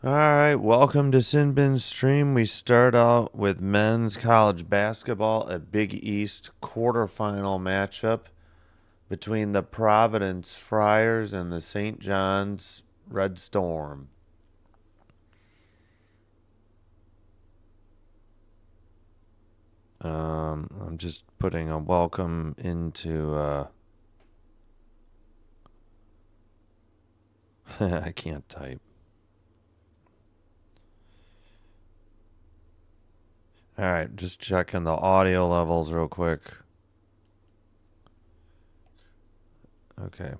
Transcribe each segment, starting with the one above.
All right, welcome to Sinbin's stream. We start out with men's college basketball, a Big East quarterfinal matchup between the Providence Friars and the St. John's Red Storm. I'm just putting a welcome into I can't type. All right, just checking the audio levels real quick. Okay.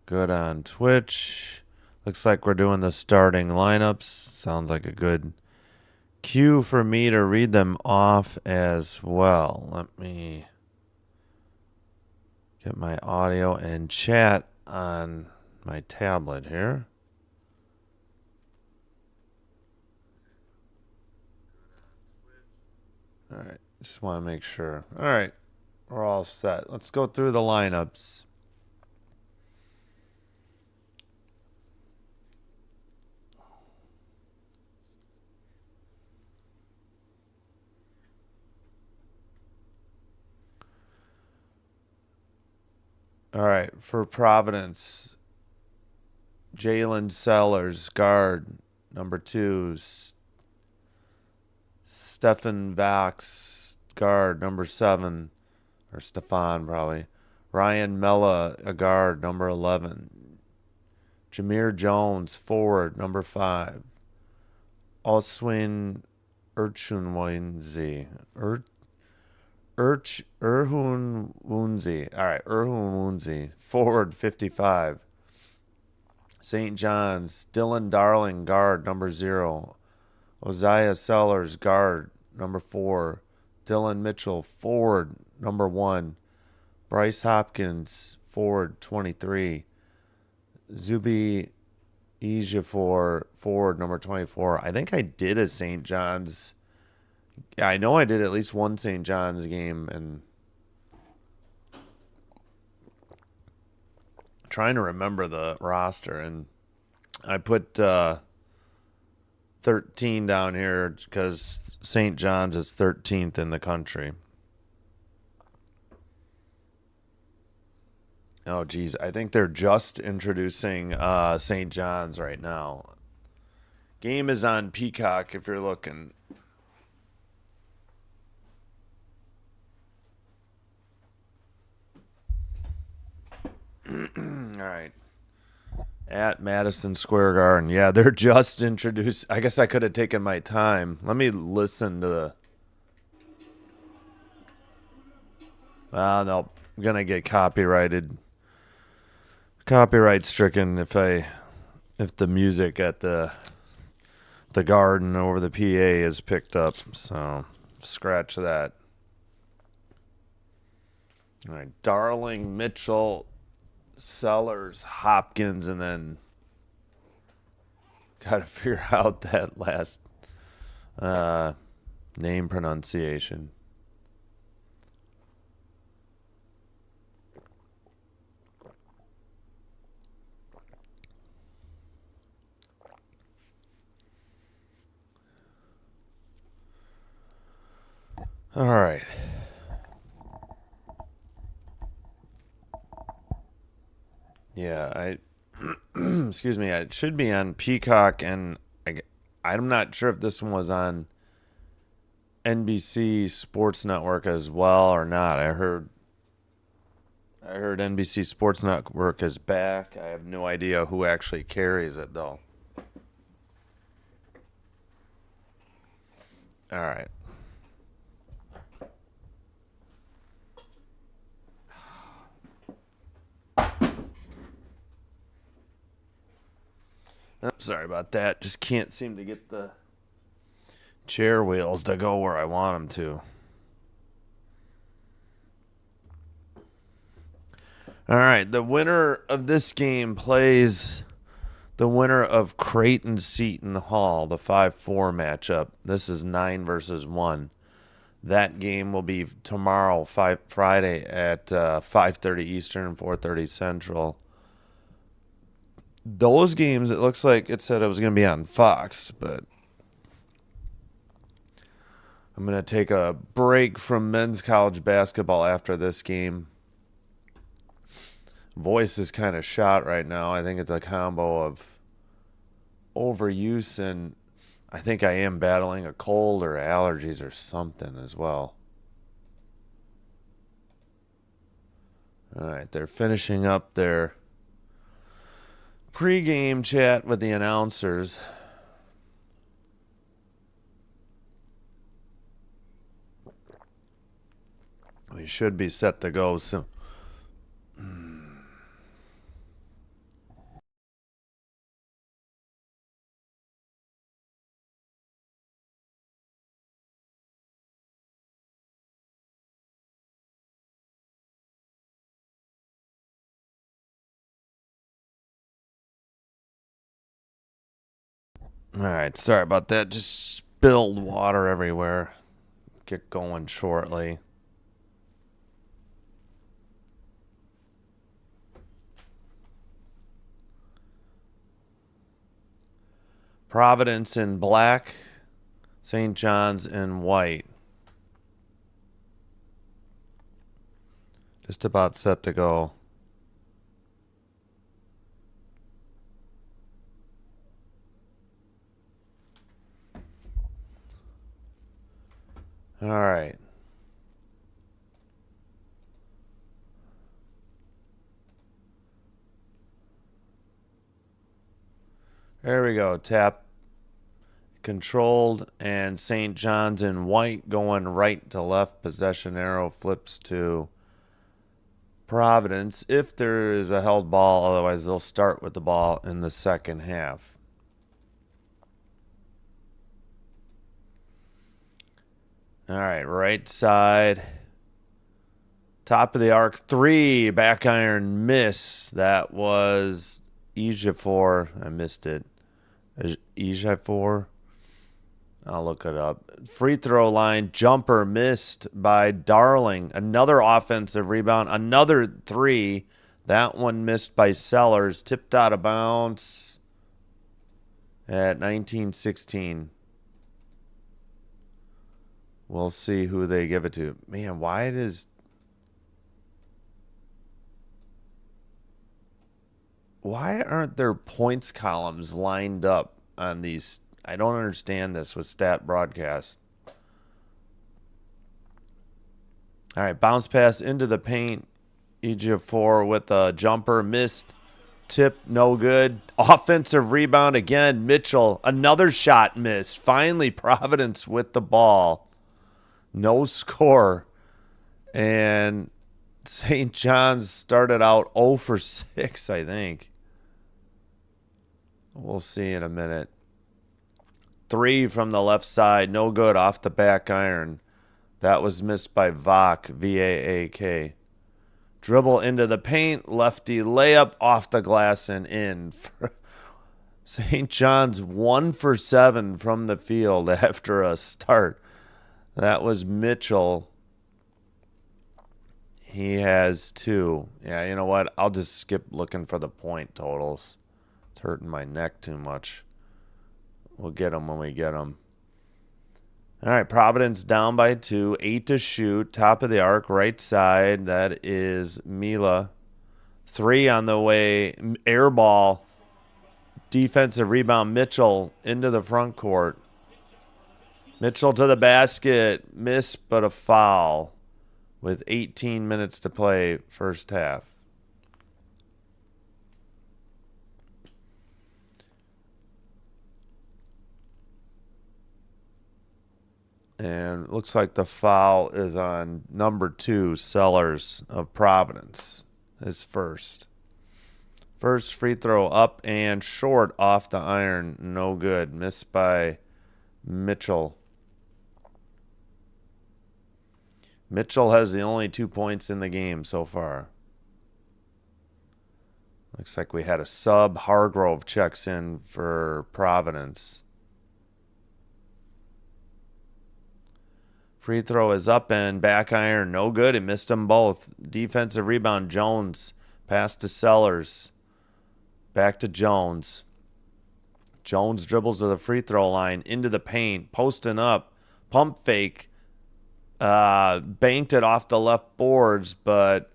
Good on Twitch. Looks like we're doing the starting lineups. Sounds like a good cue for me to read them off as well. Let me get my audio and chat on my tablet here. All right, just want to make sure. All right, we're all set. Let's go through the lineups. All right, for Providence, Jalen Sellers, guard, number 2. Stefan Vax, guard, number 7. Or Stefan, probably. Ryan Mella, a guard, number 11. Jameer Jones, forward, number 5. Oswin Urchunwinzi. Erhunwunzi. All right, Erhunwunzi, forward, 55. St. John's, Dylan Darling, guard, number 0. Oziah Sellers, guard, number 4. Dylan Mitchell, forward, number 1. Bryce Hopkins, forward, 23. Zubi Ejiofor, forward, number 24. I think I did a St. John's. Yeah, I know I did at least one St. John's game, and trying to remember the roster, and I put 13 down here because St. John's is 13th in the country. Oh, geez. I think they're just introducing St. John's right now. Game is on Peacock if you're looking. All right. At Madison Square Garden. Yeah, they're just introduced. I guess I could have taken my time. Let me listen to the... no. I'm going to get copyright stricken if the music at the garden over the PA is picked up. So scratch that. All right. Darling, Mitchell, Sellers, Hopkins, and then got to figure out that last name pronunciation. All right. Yeah, excuse me, it should be on Peacock, and I'm not sure if this one was on NBC Sports Network as well or not. I heard NBC Sports Network is back. I have no idea who actually carries it, though. All right. I'm sorry about that. Just can't seem to get the chair wheels to go where I want them to. All right. The winner of this game plays the winner of Creighton Seton Hall, the 5-4 matchup. This is 9 versus 1. That game will be tomorrow, Friday at 5:30 Eastern, 4:30 Central. those games, it looks like it said it was going to be on Fox, but I'm going to take a break from men's college basketball after this game. Voice is kind of shot right now. I think it's a combo of overuse and I think I am battling a cold or allergies or something as well. All right, they're finishing up their pregame chat with the announcers. We should be set to go soon. All right, sorry about that. Just spilled water everywhere. Get going shortly. Providence in black, St. John's in white. Just about set to go. All right. There we go. Tap controlled and St. John's in white going right to left. Possession arrow flips to Providence if there is a held ball. Otherwise, they'll start with the ball in the second half. All right, right side. Top of the arc, 3. Back iron miss. That was Ejiofor. I missed it. Ejiofor. I'll look it up. Free throw line jumper missed by Darling. Another offensive rebound. Another 3. That one missed by Sellers. Tipped out of bounds at 19-16. We'll see who they give it to. Man, why aren't there points columns lined up on these? I don't understand this with stat broadcast. All right, bounce pass into the paint. Ejiofor with a jumper, missed. Tip, no good. Offensive rebound again. Mitchell, another shot missed. Finally, Providence with the ball. No score. And St. John's started out 0 for 6, I think. We'll see in a minute. 3 from the left side. No good off the back iron. That was missed by Vaak, V-A-A-K. Dribble into the paint. Lefty layup off the glass and in. St. John's 1 for 7 from the field after a start. That was Mitchell. He has 2. Yeah, you know what? I'll just skip looking for the point totals. It's hurting my neck too much. We'll get them when we get them. All right, Providence down by 2. 8 to shoot. Top of the arc, right side. That is Mila. 3 on the way. Air ball. Defensive rebound. Mitchell into the front court. Mitchell to the basket. Miss, but a foul with 18 minutes to play first half. And it looks like the foul is on number 2, Sellers of Providence. His first. First free throw up and short off the iron. No good. Missed by Mitchell. Mitchell has the only 2 points in the game so far. Looks like we had a sub. Hargrove checks in for Providence. Free throw is up and back iron. No good. It missed them both. Defensive rebound. Jones. Pass to Sellers. Back to Jones. Jones dribbles to the free throw line, into the paint, posting up, pump fake, banked it off the left boards, but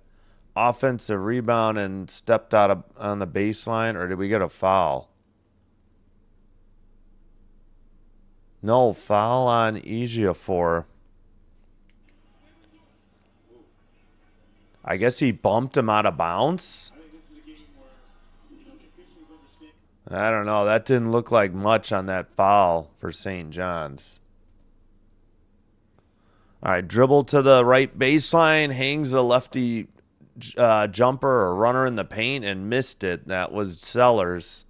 offensive rebound and stepped out on the baseline, or did we get a foul? No, foul on Ejiofor. I guess he bumped him out of bounds. I don't know. That didn't look like much on that foul for St. John's. All right, dribble to the right baseline, hangs a lefty jumper or runner in the paint and missed it. That was Sellers.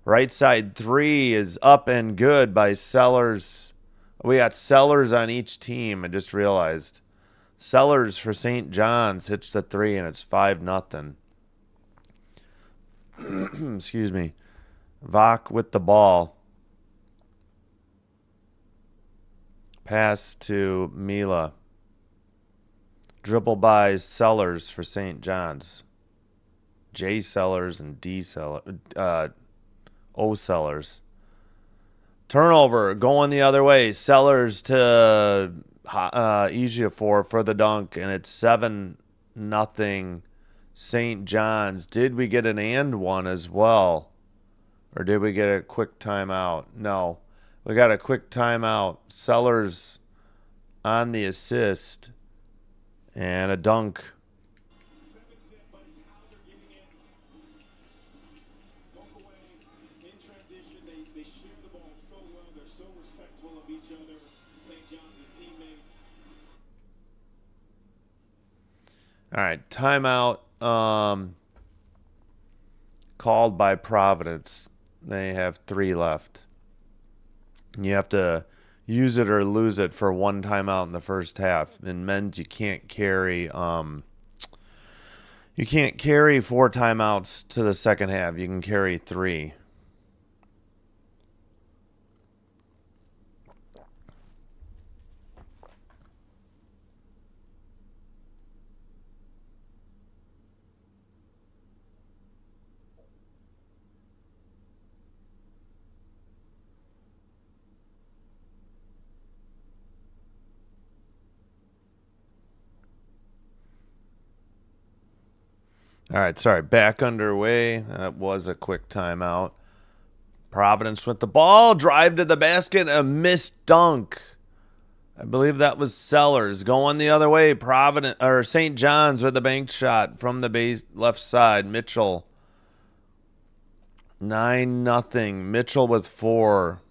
Right side three is up and good by Sellers. We got Sellers on each team. I just realized. Sellers for St. John's hits the three, and it's 5-0. Excuse me. Vach with the ball. Pass to Mila. Dribble by Sellers for St. John's. J. Sellers and D. Sellers. O. Sellers. Turnover going the other way. Sellers to Ejiofor for the dunk, and it's 7-0 St. John's. Did we get an and one as well? Or did we get a quick timeout? No. We got a quick timeout. Sellers on the assist. And a dunk. All right, timeout called by Providence. They have 3 left. You have to use it or lose it for 1 timeout in the first half. In men's, you can't carry 4 timeouts to the second half. You can carry 3. All right, sorry, back underway. That was a quick timeout. Providence with the ball, drive to the basket, a missed dunk. I believe that was Sellers going the other way. Providence or St. John's with a bank shot from the base left side. Mitchell 9-0. Mitchell with 4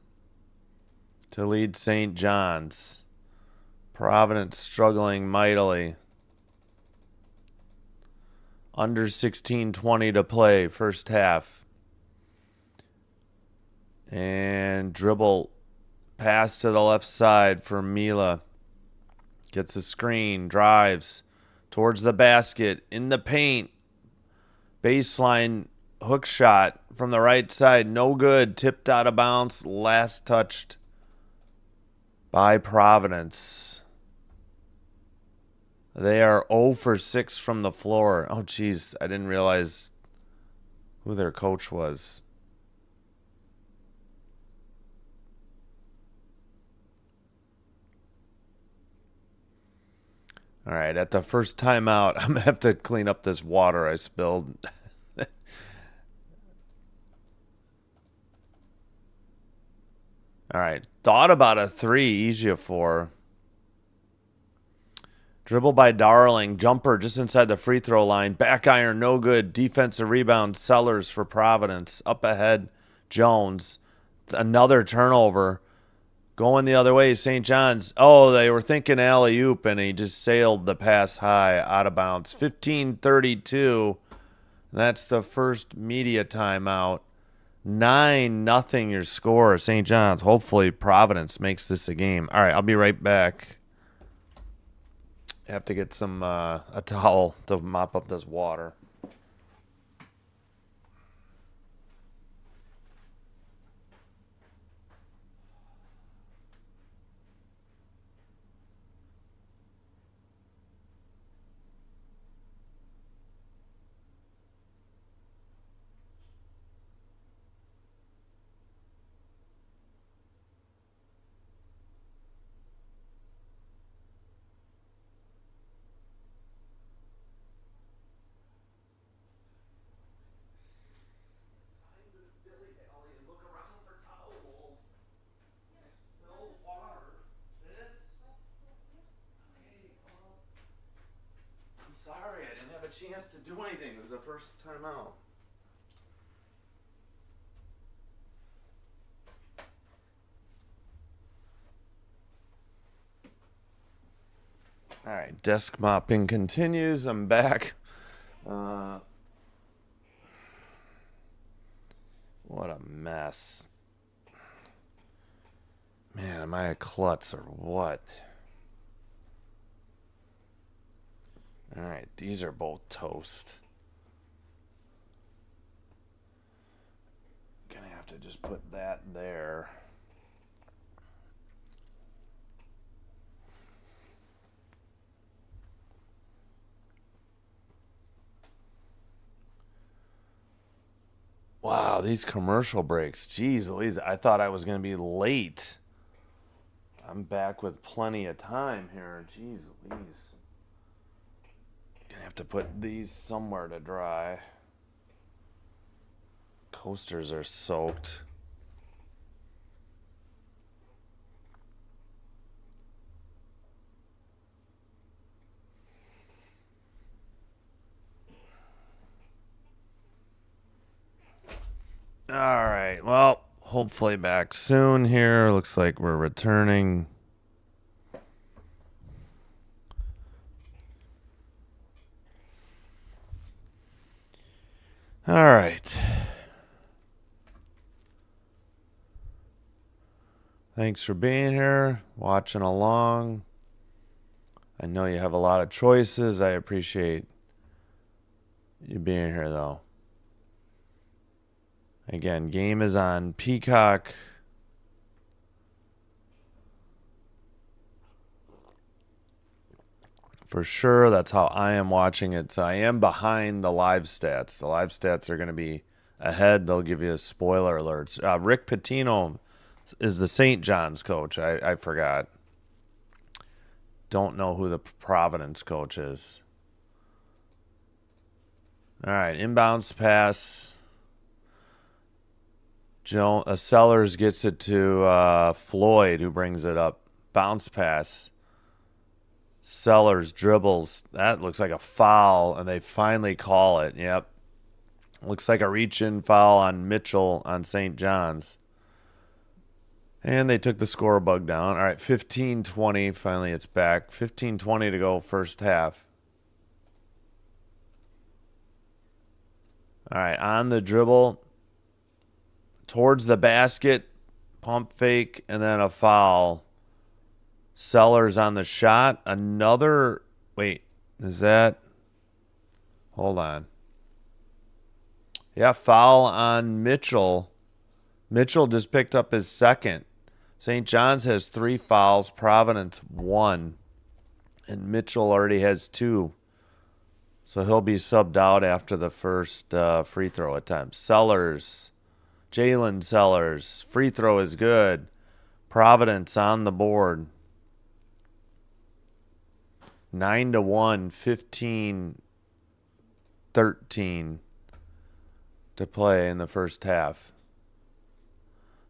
to lead St. John's. Providence struggling mightily. Under 16:20 to play, first half. And dribble pass to the left side for Mila. Gets a screen, drives towards the basket, in the paint. Baseline hook shot from the right side, no good. Tipped out of bounds, last touched by Providence. They are 0 for 6 from the floor. Oh, geez, I didn't realize who their coach was. All right, at the first timeout, I'm going to have to clean up this water I spilled. All right, thought about a 3, Ejiofor. Dribble by Darling. Jumper just inside the free throw line. Back iron, no good. Defensive rebound, Sellers for Providence. Up ahead, Jones. Another turnover. Going the other way, St. John's. Oh, they were thinking alley-oop, and he just sailed the pass high out of bounds. 15-32. That's the first media timeout. 9-0 your score, St. John's. Hopefully Providence makes this a game. All right, I'll be right back. Have to get some a towel to mop up this water. chance to do anything. It was the first time out. All right, desk mopping continues. I'm back. What a mess. Man, am I a klutz or what? All right, these are both toast. Gonna have to just put that there. Wow, these commercial breaks. Jeez Louise, I thought I was going to be late. I'm back with plenty of time here. Jeez Louise. Gonna have to put these somewhere to dry. Coasters are soaked. All right. Well, hopefully back soon here. Looks like we're returning. All right. Thanks for being here, watching along. I know you have a lot of choices. I appreciate you being here, though. Again, game is on Peacock. For sure, that's how I am watching it. So I am behind the live stats. The live stats are going to be ahead. They'll give you spoiler alerts. Rick Pitino is the St. John's coach. I forgot. Don't know who the Providence coach is. All right, inbounds pass. Sellers gets it to Floyd, who brings it up. Bounce pass. Sellers dribbles. That looks like a foul, and they finally call it. Yep. Looks like a reach-in foul on Mitchell on St. John's. And they took the score bug down. All right, 15-20. Finally, it's back. 15-20 to go first half. All right, on the dribble. Towards the basket, pump fake, and then a foul. Sellers on the shot. Another, wait, is that? Hold on. Yeah, foul on Mitchell. Mitchell just picked up his second. St. John's has 3 fouls, Providence 1, and Mitchell already has 2. So he'll be subbed out after the first free throw attempt. Sellers. Jalen Sellers. Free throw is good. Providence on the board. 9-1, 15-13 to play in the first half.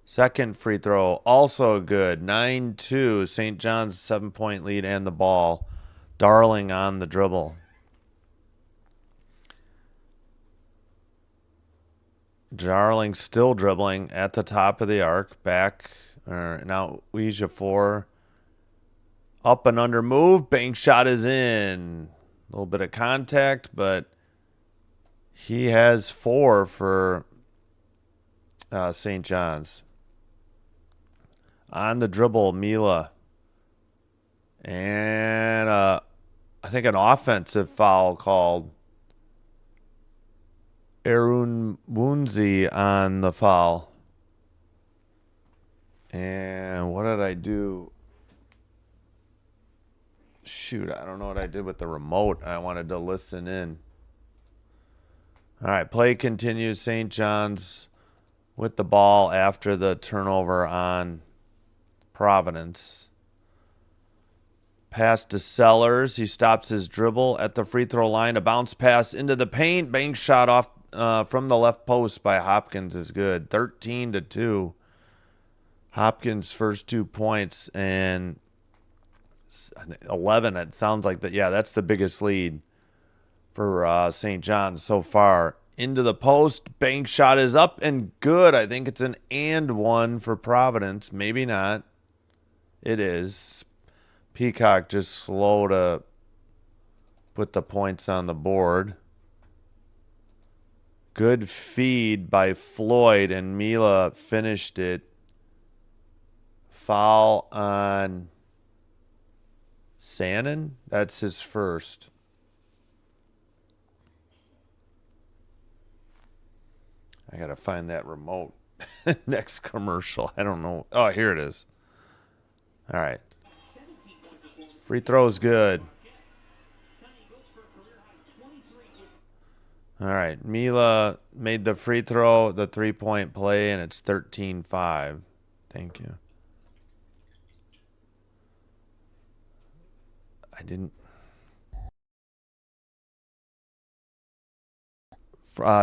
Second free throw, also good. 9-2, St. John's 7-point lead and the ball. Darling on the dribble. Darling still dribbling at the top of the arc. Back. Now Ouija 4. Up and under move. Bank shot is in. A little bit of contact, but he has 4 for St. John's. On the dribble, Mila. And I think an offensive foul called. Arun Wunzi on the foul. And what did I do? Shoot, I don't know what I did with the remote. I wanted to listen in. All right, play continues. St. John's with the ball after the turnover on Providence. Pass to Sellers. He stops his dribble at the free throw line. A bounce pass into the paint. Bank shot off from the left post by Hopkins is good. 13-2. Hopkins' first 2 points, and 11. It sounds like that. Yeah, that's the biggest lead for St. John's so far. Into the post. Bank shot is up and good. I think it's an and one for Providence. Maybe not. It is. Peacock just slow to put the points on the board. Good feed by Floyd, and Mila finished it. Foul on Sannon. That's his first. I got to find that remote. Next commercial. I don't know. Oh, here it is. All right. Free throw's good. All right. Mila made the free throw, the 3-point play, and it's 13-5. Thank you. I didn't.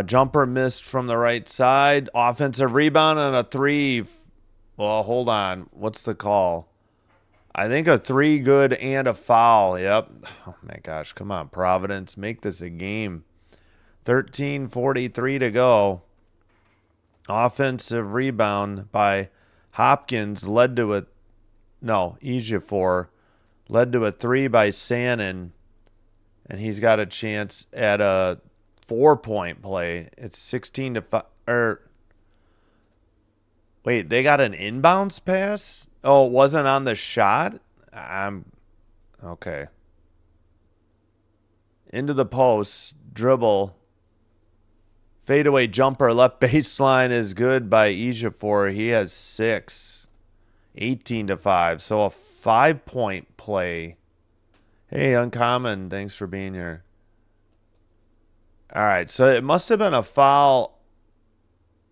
Jumper missed from the right side. Offensive rebound and a three. Well, hold on. What's the call? I think a three good and a foul. Yep. Oh, my gosh. Come on, Providence. Make this a game. 13:43 to go. Offensive rebound by Hopkins led to a... No, Ejiofor led to a three by Sannon. And he's got a chance at a 4-point play. It's 16-5. Wait, they got an inbounds pass? Oh, it wasn't on the shot? Okay. Into the post. Dribble. Fadeaway jumper. Left baseline is good by Ejiofor. He has 6. 18-5. So a 5-point play. Hey, Uncommon. Thanks for being here. All right. So it must have been a foul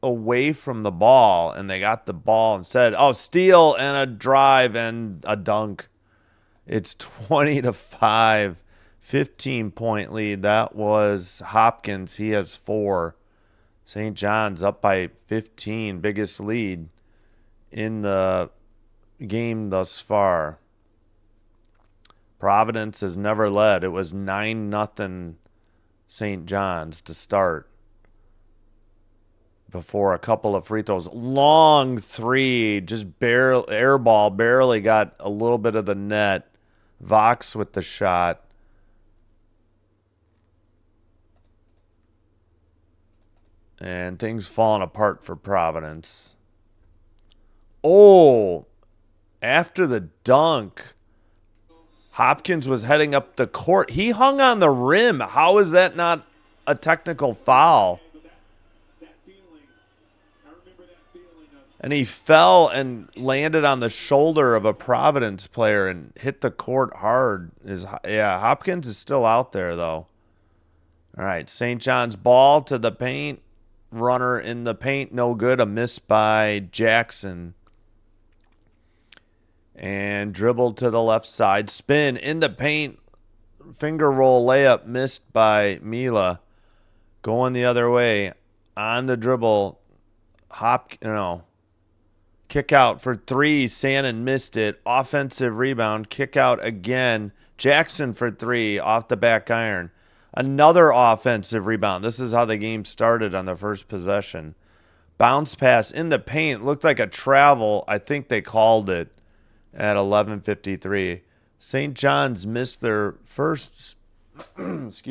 away from the ball, and they got the ball instead. Oh, steal and a drive and a dunk. It's 20-5, 15-point lead. That was Hopkins. He has 4. St. John's up by 15, biggest lead in the game thus far. Providence has never led. It was 9-0 St. John's to start. Before a couple of free throws. Long three, just barely, air ball, barely got a little bit of the net. Vox with the shot. And things falling apart for Providence. Oh, after the dunk, Hopkins was heading up the court. He hung on the rim. How is that not a technical foul? And he fell and landed on the shoulder of a Providence player and hit the court hard. Yeah, Hopkins is still out there, though. All right, St. John's ball to the paint. Runner in the paint, no good. A miss by Jackson. And dribble to the left side. Spin in the paint. Finger roll layup missed by Mila. Going the other way. On the dribble. Kick out for 3. Sannon missed it. Offensive rebound. Kick out again. Jackson for 3 off the back iron. Another offensive rebound. This is how the game started on the first possession. Bounce pass in the paint. Looked like a travel. I think they called it at 11:53. St. John's missed their first, 6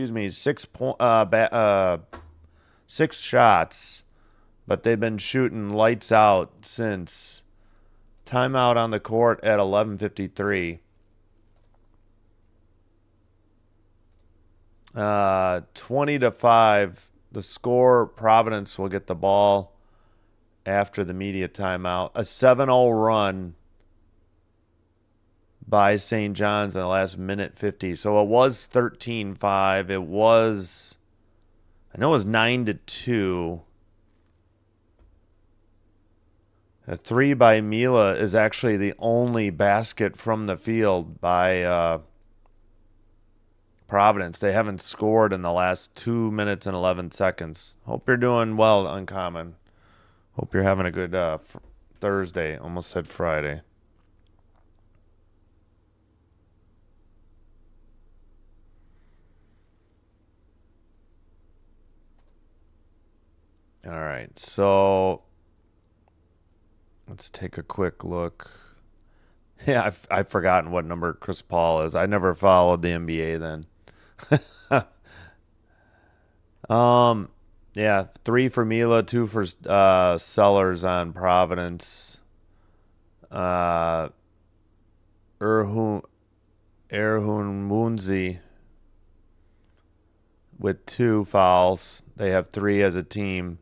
shots. But they've been shooting lights out since. Timeout on the court at 11:53. 20-5. The score, Providence will get the ball after the media timeout. A 7-0 run by St. John's in the last minute 50. So it was 13-5. I know it was 9-2. A 3 by Mila is actually the only basket from the field by Providence. They haven't scored in the last 2 minutes and 11 seconds. Hope you're doing well, Uncommon. Hope you're having a good Thursday. Almost said Friday. All right, so let's take a quick look. Yeah, I've forgotten what number Chris Paul is. I never followed the NBA then. Yeah, 3 for Mila, 2 for Sellers on Providence. Erhun Munzi with 2 fouls. They have 3 as a team.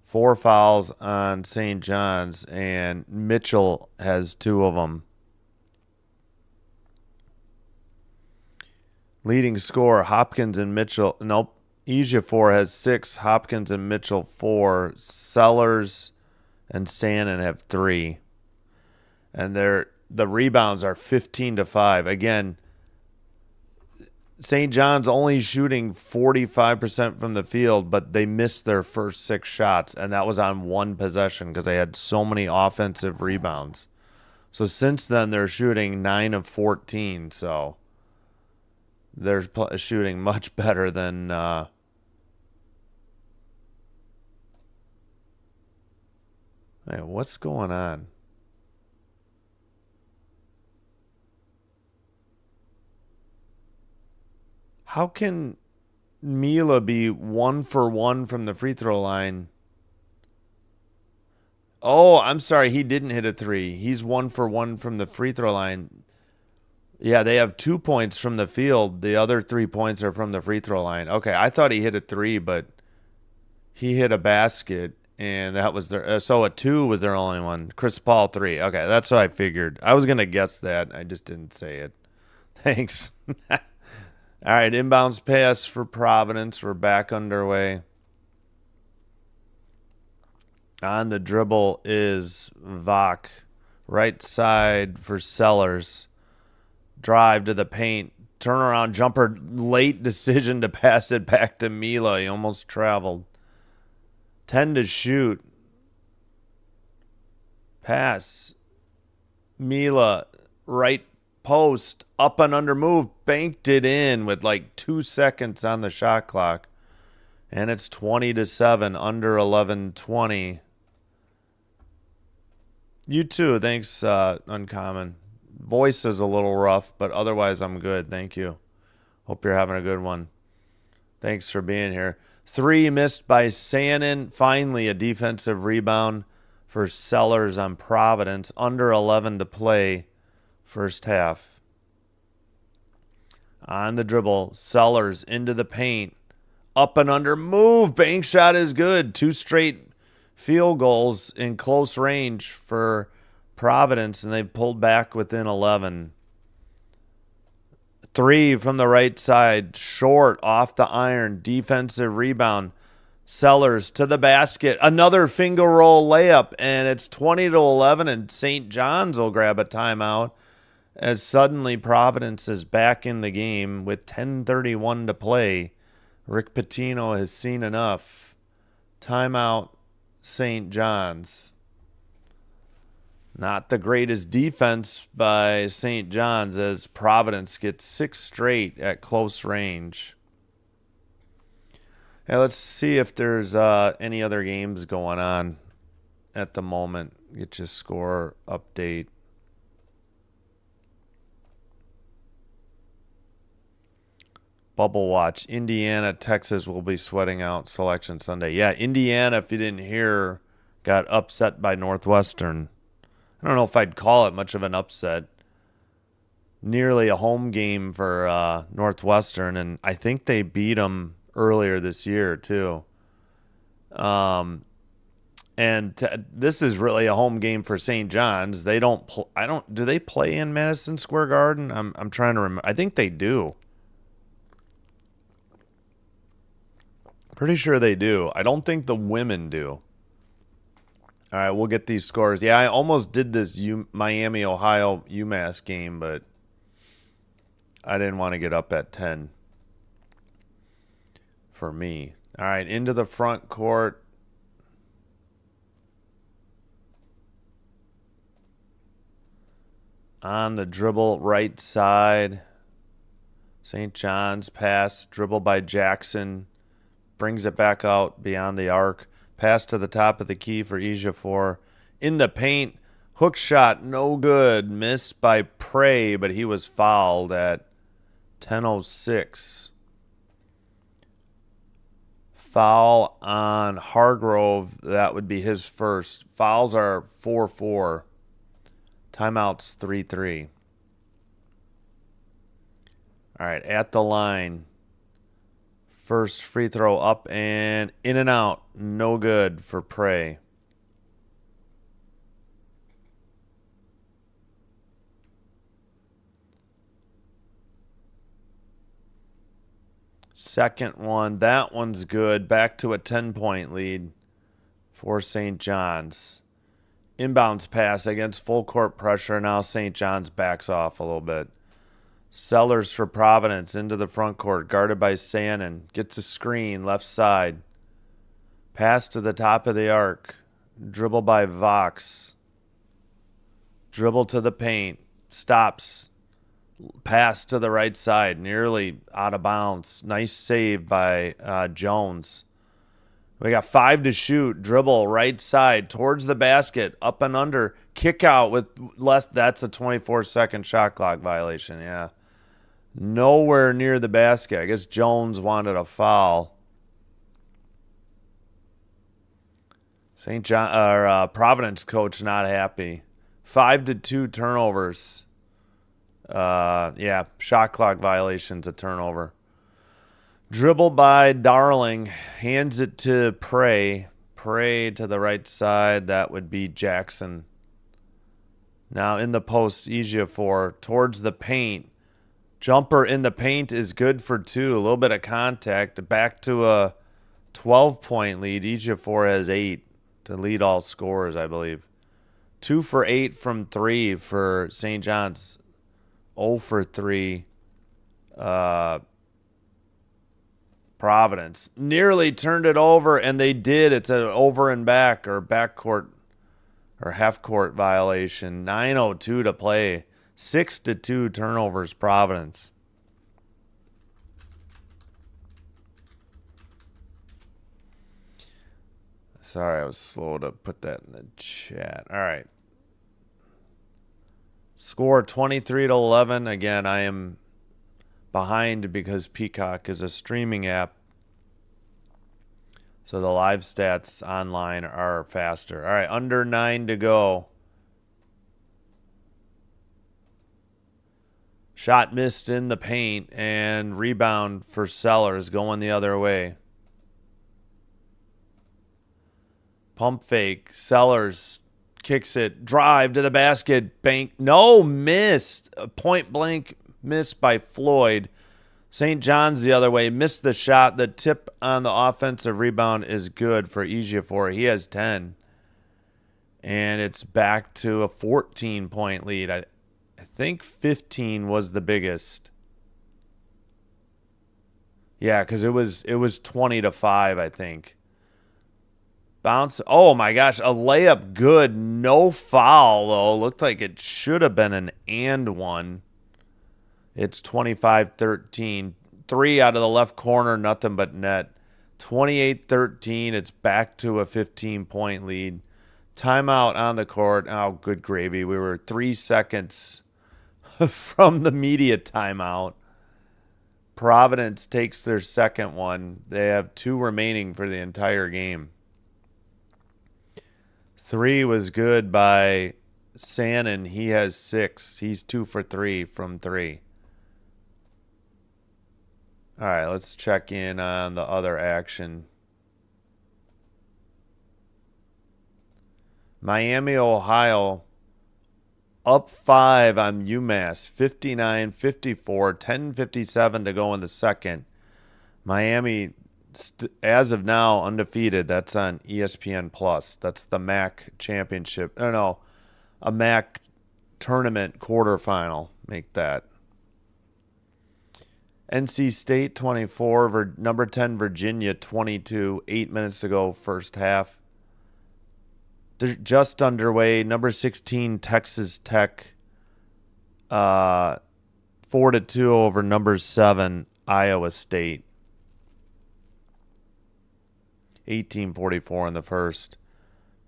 4 fouls on St. John's, and Mitchell has 2 of them. Leading scorer, Hopkins and Mitchell. Nope. Ejiofor has 6. Hopkins and Mitchell 4. Sellers and Sannon have 3. And the rebounds are 15-5. Again, St. John's only shooting 45% from the field, but they missed their first 6 shots, and that was on 1 possession because they had so many offensive rebounds. So since then, they're shooting 9 of 14. So they're shooting much better than hey, what's going on? How can Mila be 1 for 1 from the free throw line? Oh, I'm sorry. He didn't hit a 3. He's 1 for 1 from the free throw line. Yeah, they have 2 points from the field. The other 3 points are from the free throw line. Okay, I thought he hit a 3, but he hit a basket, and that was their. So a 2 was their only one. Chris Paul 3. Okay, that's what I figured. I was gonna guess that. I just didn't say it. Thanks. All right, inbounds pass for Providence. We're back underway. On the dribble is Vach. Right side for Sellers. Drive to the paint. Turnaround jumper. Late decision to pass it back to Mila. He almost traveled. 10 to shoot. Pass. Mila. Right post. Up and under move. Banked it in with like 2 seconds on the shot clock. And it's 20-7. Under 11:20. You too. Thanks, Uncommon. Voice is a little rough, but otherwise I'm good. Thank you. Hope you're having a good one. Thanks for being here. 3 missed by Sannon. Finally, a defensive rebound for Sellers on Providence. Under 11 to play, first half. On the dribble, Sellers into the paint. Up and under move. Bank shot is good. 2 straight field goals in close range for Providence, and they've pulled back within 11. 3 from the right side, short, off the iron, defensive rebound. Sellers to the basket, another finger roll layup, and it's 20-11, and St. John's will grab a timeout as suddenly Providence is back in the game with 10:31 to play. Rick Pitino has seen enough. Timeout, St. John's. Not the greatest defense by St. John's as Providence gets 6 straight at close range. Hey, let's see if there's any other games going on at the moment. Get your score update. Bubble watch. Indiana, Texas will be sweating out Selection Sunday. Yeah, Indiana, if you didn't hear, got upset by Northwestern. I don't know if I'd call it much of an upset. Nearly a home game for Northwestern, and I think they beat them earlier this year too. This is really a home game for St. John's. They don't. Do they play in Madison Square Garden? I'm trying to remember. I think they do. Pretty sure they do. I don't think the women do. All right, we'll get these scores. Yeah, I almost did this Miami, Ohio, UMass game, but I didn't want to get up at 10 for me. All right, into the front court. On the dribble, right side. St. John's pass, dribble by Jackson. Brings it back out beyond the arc. Pass to the top of the key for Ejiofor. In the paint. Hook shot, no good. Missed by Prey, but he was fouled at 10:06. Foul on Hargrove. That would be his first. Fouls are 4-4. Timeouts 3-3. All right, at the line. First free throw up and in and out. No good for Prey. Second one, that one's good. Back to a 10-point lead for St. John's. Inbounds pass against full court pressure. Now St. John's backs off a little bit. Sellers for Providence into the front court, guarded by Sannon. Gets a screen, left side. Pass to the top of the arc. Dribble by Vox. Dribble to the paint. Stops. Pass to the right side, nearly out of bounds. Nice save by Jones. We got 5 to shoot. Dribble right side towards the basket, up and under. Kick out with less. That's a 24-second shot clock violation. Yeah, nowhere near the basket. I guess Jones wanted a foul. St. John or Providence coach not happy. 5-2 turnovers. Yeah, shot clock violations, a turnover. Dribble by Darling, hands it to Prey. Prey to the right side, that would be Jackson. Now in the post, Ejiofor towards the paint. Jumper in the paint is good for 2. A little bit of contact. Back to a 12-point lead. Ejiofor has 8 to lead all scorers, I believe. 2 for 8 from 3 for St. John's. 0 for 3. Providence nearly turned it over, and they did. It's an over and back or backcourt or half-court violation. 9:02 to play. 6-2 turnovers, Providence. Sorry, I was slow to put that in the chat. All right. Score 23-11. Again, I am behind because Peacock is a streaming app. So the live stats online are faster. All right, under 9 to go. Shot missed in the paint and rebound for Sellers going the other way. Pump fake. Sellers kicks it. Drive to the basket. Bank. No, missed. A point blank miss by Floyd. St. John's the other way. Missed the shot. The tip on the offensive rebound is good for Ejiofor. He has 10. And it's back to a 14-point lead. I think 15 was the biggest. Yeah, because it was 20-5, I think. Bounce. Oh, my gosh. A layup good. No foul, though. Looked like it should have been an and one. It's 25-13. 3 out of the left corner, nothing but net. 28-13. It's back to a 15-point lead. Timeout on the court. Oh, good gravy. We were 3 seconds from the media timeout. Providence takes their second one. They have 2 remaining for the entire game. 3 was good by Sannon. He has 6. He's 2 for 3 from 3. All right, let's check in on the other action. Miami, Ohio, up 5 on UMass, 59-54, 10:57 to go in the second. Miami, as of now, undefeated. That's on ESPN+. That's the MAC championship. No, a MAC tournament quarterfinal. Make that. NC State 24, number 10 Virginia 22, 8 minutes to go, first half. They're just underway. Number 16 Texas Tech 4-2 over number 7 Iowa State. 18-44 in the first.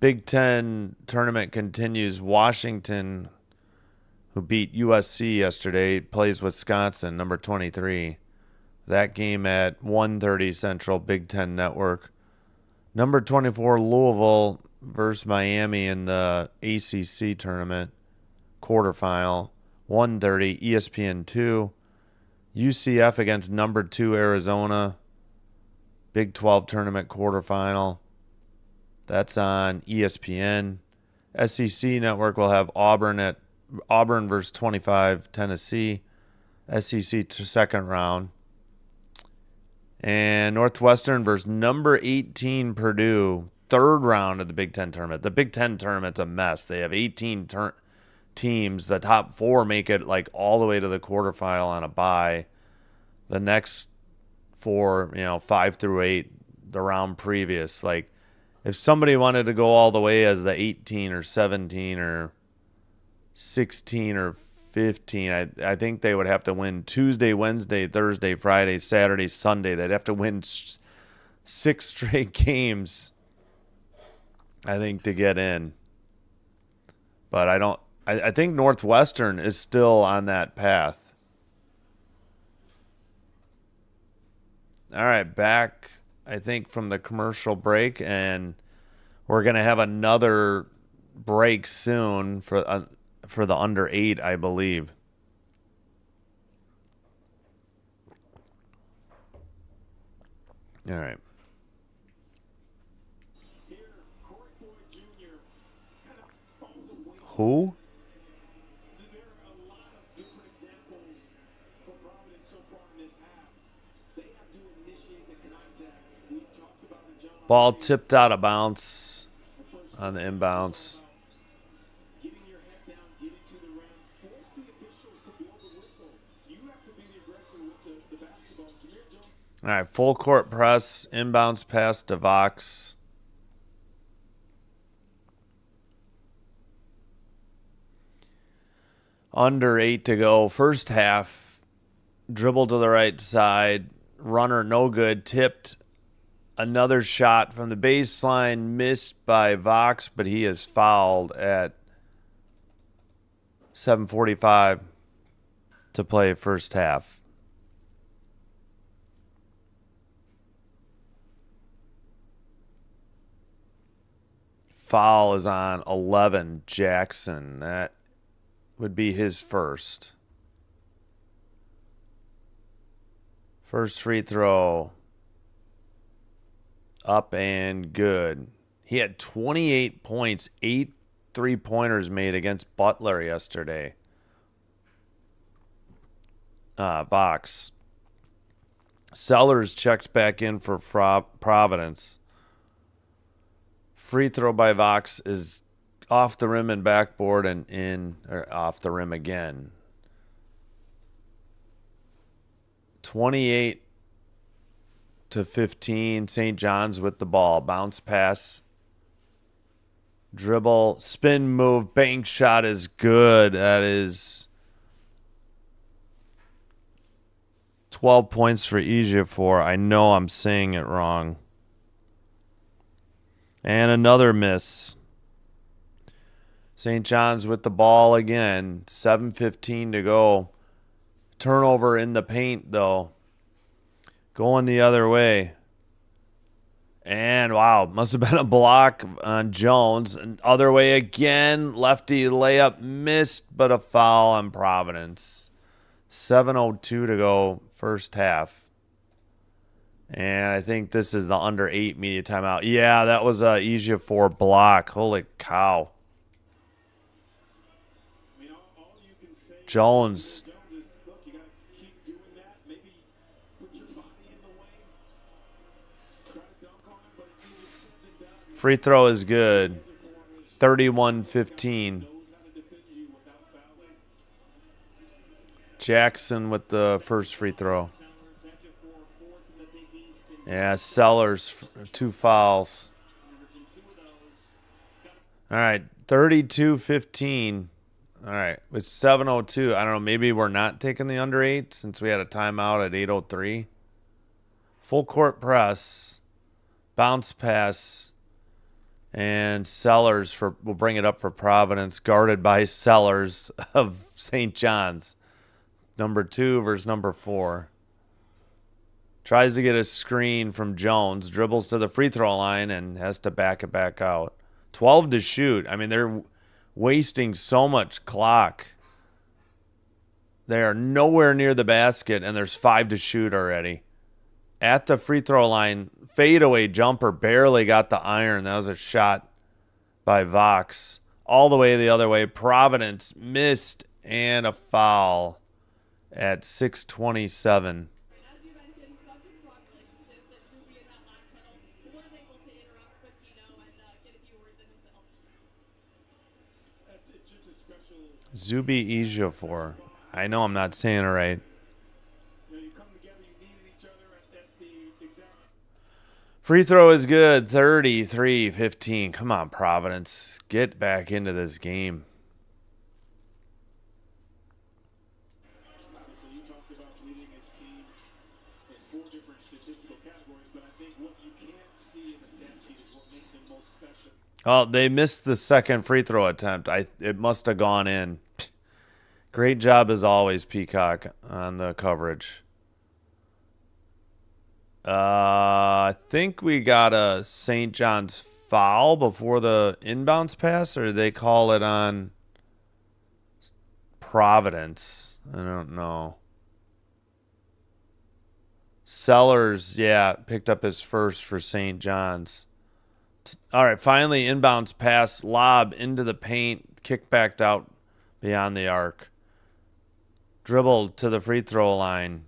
Big Ten tournament continues. Washington, who beat USC yesterday, plays Wisconsin, number 23. That game at 1:30 Central, Big Ten Network. Number 24, Louisville versus Miami in the ACC tournament quarterfinal, 1:30 ESPN2. UCF against number 2 Arizona, Big 12 tournament quarterfinal. That's on ESPN. SEC Network will have Auburn versus 25 Tennessee, SEC second round. And Northwestern versus number 18 Purdue, third round of the Big Ten tournament. The Big Ten tournament's a mess. They have 18 teams. The top 4 make it like all the way to the quarterfinal on a bye. The next 4, 5 through 8, the round previous. Like, if somebody wanted to go all the way as the 18 or 17 or 16 or 15, I think they would have to win Tuesday, Wednesday, Thursday, Friday, Saturday, Sunday. They'd have to win 6 straight games, I think, to get in. But I think Northwestern is still on that path. All right, back, I think, from the commercial break, and we're going to have another break soon for the under 8, I believe. All right. Who? There are a lot of different examples for Providence so far in this half. They have to initiate the contact. We talked about it, John. Ball tipped out of bounds on the inbounds. Getting your head down, getting to the rim, force the officials to blow the whistle. You have to be the aggressor with the basketball. Jameer Jones. All right, full court press, inbounds pass to Vox. Under 8 to go. First half, dribble to the right side, runner no good, tipped. Another shot from the baseline, missed by Vox, but he is fouled at 7:45 to play first half. Foul is on 11, Jackson. That would be his first. First free throw. Up and good. He had 28 points, 8 3-pointers made against Butler yesterday. Vox. Sellers checks back in for Providence. Free throw by Vox is off the rim and backboard and in, or off the rim again. 28 to 15. St. John's with the ball. Bounce pass. Dribble. Spin move. Bank shot is good. That is 12 points for Ejiofor. I know I'm saying it wrong. And another miss. St. John's with the ball again. 7:15 to go. Turnover in the paint, though. Going the other way. And, wow, must have been a block on Jones. And other way again. Lefty layup missed, but a foul on Providence. 7:02 to go, first half. And I think this is the under 8 media timeout. Yeah, that was a Ejiofor block. Holy cow. Jones. Free throw is good. 31-15. Jackson with the first free throw. Yeah, Sellers, 2 fouls. All right, 32-15. All right, with 7:02, I don't know, maybe we're not taking the under 8 since we had a timeout at 8:03. Full court press. Bounce pass. And Sellers will bring it up for Providence, guarded by Sellers of St. John's. Number 2 versus number 4. Tries to get a screen from Jones, dribbles to the free throw line, and has to back it back out. 12 to shoot. I mean, they're wasting so much clock. They are nowhere near the basket, and there's 5 to shoot already. At the free throw line, fadeaway jumper, barely got the iron. That was a shot by Vox. All the way the other way. Providence missed, and a foul at 6:27. As you mentioned, such a strong relationship that Zuby in that last tunnel was able to interrupt Patino and get a few words in himself. It's just a special. Zuby Ejiofor. I know I'm not saying it right. You know, you come together, you needed each other at the exact. Free throw is good. 33-15. Come on, Providence. Get back into this game. Obviously, you talked about leading his team in 4 different statistical categories, but I think what you can't see in the stat sheet is what makes him most special. Oh, they missed the second free throw attempt. It must have gone in. Great job as always, Peacock, on the coverage. I think we got a St. John's foul before the inbounds pass, or they call it on Providence. I don't know. Sellers, yeah, picked up his first for St. John's. All right, finally inbounds pass, lob into the paint, kick backed out beyond the arc. Dribbled to the free throw line.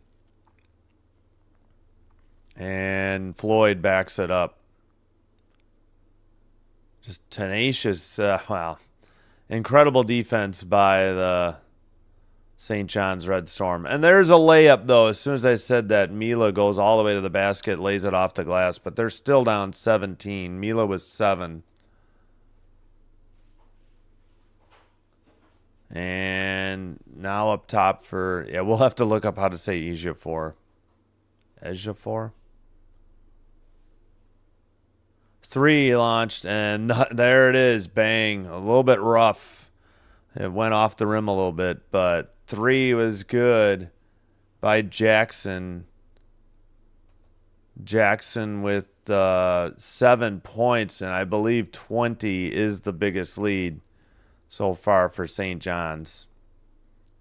And Floyd backs it up. Just tenacious, incredible defense by the St. John's Red Storm. And there's a layup, though. As soon as I said that, Mila goes all the way to the basket, lays it off the glass. But they're still down 17. Mila was 7. And now up top for, we'll have to look up how to say Ejiofor. Ejiofor? 3 launched, and there it is. Bang. A little bit rough. It went off the rim a little bit, but 3 was good by Jackson. Jackson with 7 points, and I believe 20 is the biggest lead so far for St. John's.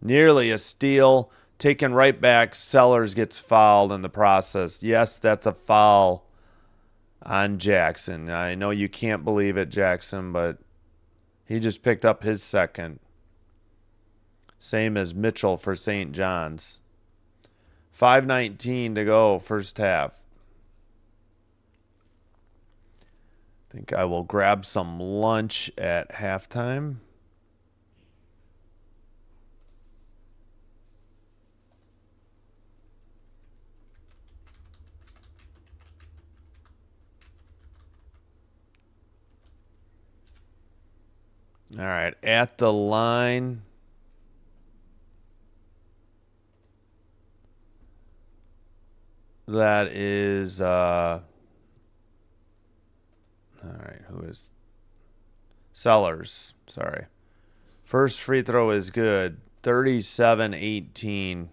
Nearly a steal. Taken right back. Sellers gets fouled in the process. Yes, that's a foul on Jackson. I know you can't believe it, Jackson, but he just picked up his second. Same as Mitchell for St. John's. 5:19 to go, first half. I think I will grab some lunch at halftime. All right, at the line. That is, all right, who is? Sellers, sorry. First free throw is good, 37-18.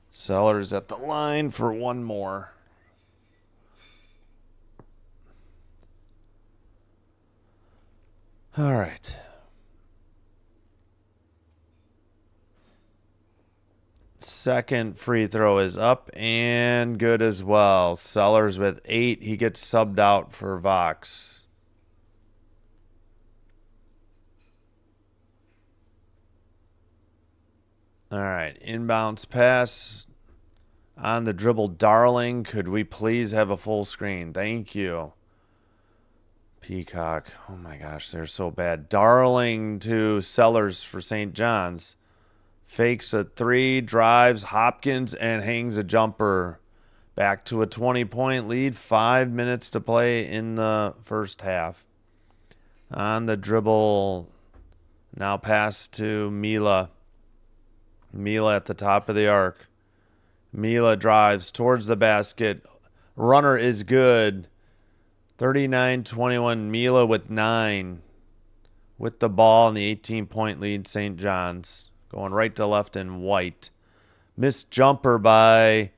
Sellers at the line for one more. All right. Second free throw is up and good as well. Sellers with 8. He gets subbed out for Vox. All right. Inbounds pass on the dribble. Darling, could we please have a full screen? Thank you. Peacock. Oh my gosh, they're so bad. Darling to Sellers for St. John's. Fakes a 3, drives Hopkins, and hangs a jumper. Back to a 20-point lead. 5 minutes to play in the first half. On the dribble. Now pass to Mila. Mila at the top of the arc. Mila drives towards the basket. Runner is good. 39-21. Mila with 9. With the ball in the 18-point lead, St. John's. Going right to left in white. Missed jumper by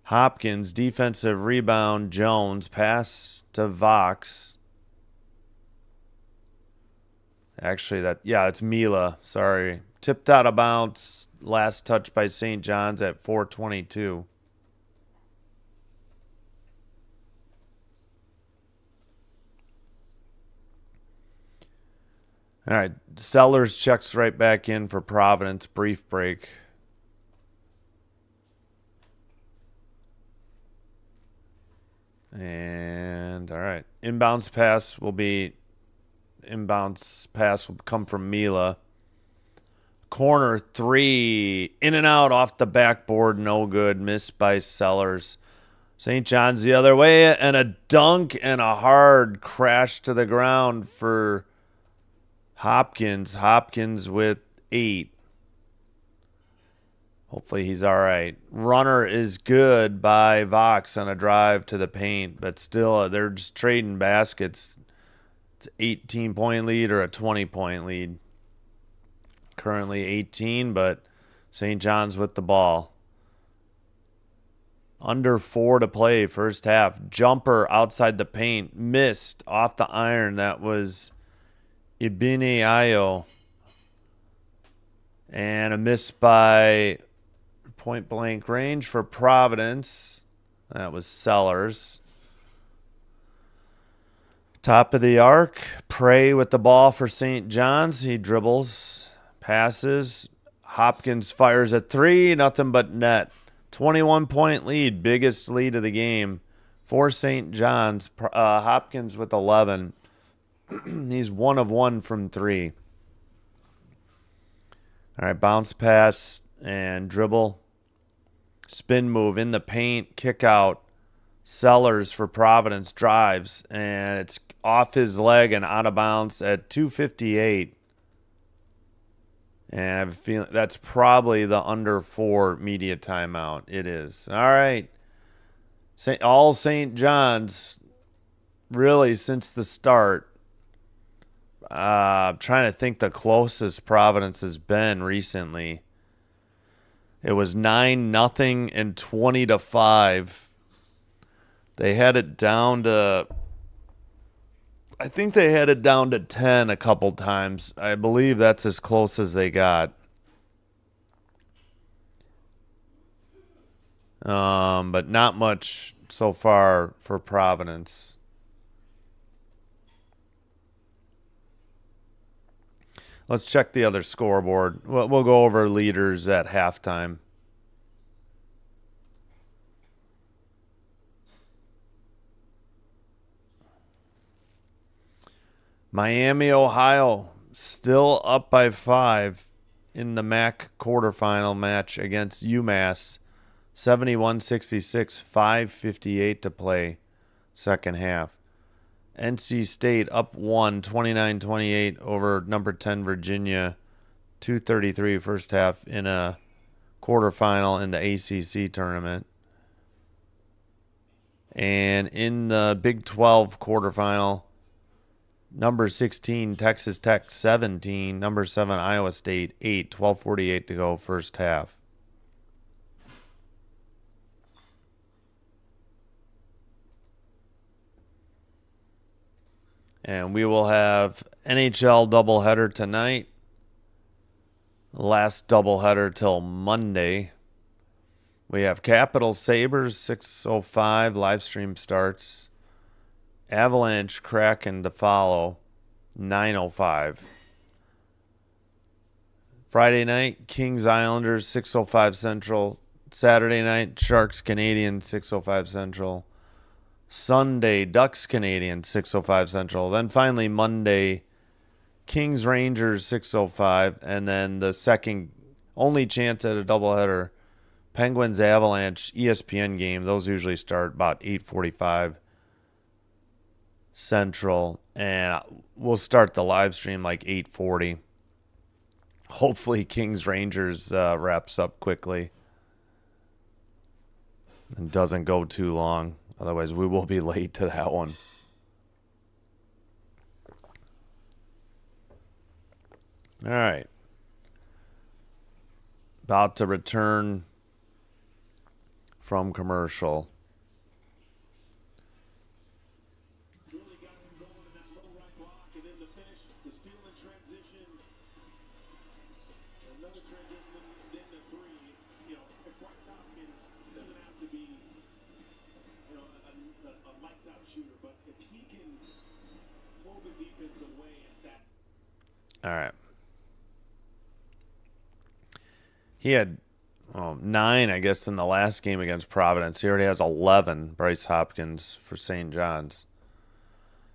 Hopkins. Defensive rebound, Jones. Pass to Vox. Actually, it's Mila. Sorry. Tipped out of bounds. Last touch by St. John's at 4:22. All right. Sellers checks right back in for Providence. Brief break. And, all right. Inbounds pass will come from Mila. Corner 3. In and out off the backboard. No good. Missed by Sellers. St. John's the other way. And a dunk and a hard crash to the ground for Hopkins. Hopkins with 8. Hopefully he's all right. Runner is good by Vox on a drive to the paint. But still, they're just trading baskets. It's an 18-point lead or a 20-point lead. Currently 18, but St. John's with the ball. Under 4 to play, first half. Jumper outside the paint. Missed off the iron. That was Ibini Ayo. And a miss by point blank range for Providence. That was Sellers. Top of the arc. Prey with the ball for St. John's. He dribbles. Passes. Hopkins fires at 3. Nothing but net. 21-point lead. Biggest lead of the game for St. John's. Hopkins with 11. He's 1 of 1 from 3. All right, bounce pass and dribble. Spin move in the paint. Kick out. Sellers for Providence drives. And it's off his leg and out of bounds at 2:58. And I have a feeling that's probably the under 4 media timeout. It is. All right. All St. John's, really, since the start. I'm trying to think the closest Providence has been recently. It was 9-0 and 20-5. They had it down to... I think they had it down to 10 a couple times. I believe that's as close as they got. But not much so far for Providence. Let's check the other scoreboard. We'll go over leaders at halftime. Miami, Ohio, still up by 5 in the MAC quarterfinal match against UMass. 71-66, 5:58 to play, second half. NC State up 1, 29-28 over number 10 Virginia. 2:33 first half in a quarterfinal in the ACC tournament. And in the Big 12 quarterfinal, number 16, Texas Tech 17. Number 7, Iowa State 8. 12:48 to go first half. And we will have NHL doubleheader tonight. Last doubleheader till Monday. We have Capitals Sabres 6:05. Live stream starts. Avalanche Kraken to follow 9:05. Friday night, Kings Islanders 6:05 Central. Saturday night, Sharks Canadiens 6:05 Central. Sunday, Ducks Canadiens 6:05 Central. Then finally Monday, Kings Rangers 6:05, and then the second only chance at a doubleheader, Penguins Avalanche ESPN game. Those usually start about 8:45 Central, and we'll start the live stream like 8:40. Hopefully Kings Rangers wraps up quickly and doesn't go too long. Otherwise, we will be late to that one. All right. About to return from commercial. Really got him going in that low right block, and then the finish, the steal and transition. Another transition, then the three. You know, if Bryce Hopkins doesn't have to be, you know, a lights out shooter, but if he can pull the defense away at that. All right. He had 9, I guess, in the last game against Providence. He already has 11, Bryce Hopkins, for St. John's.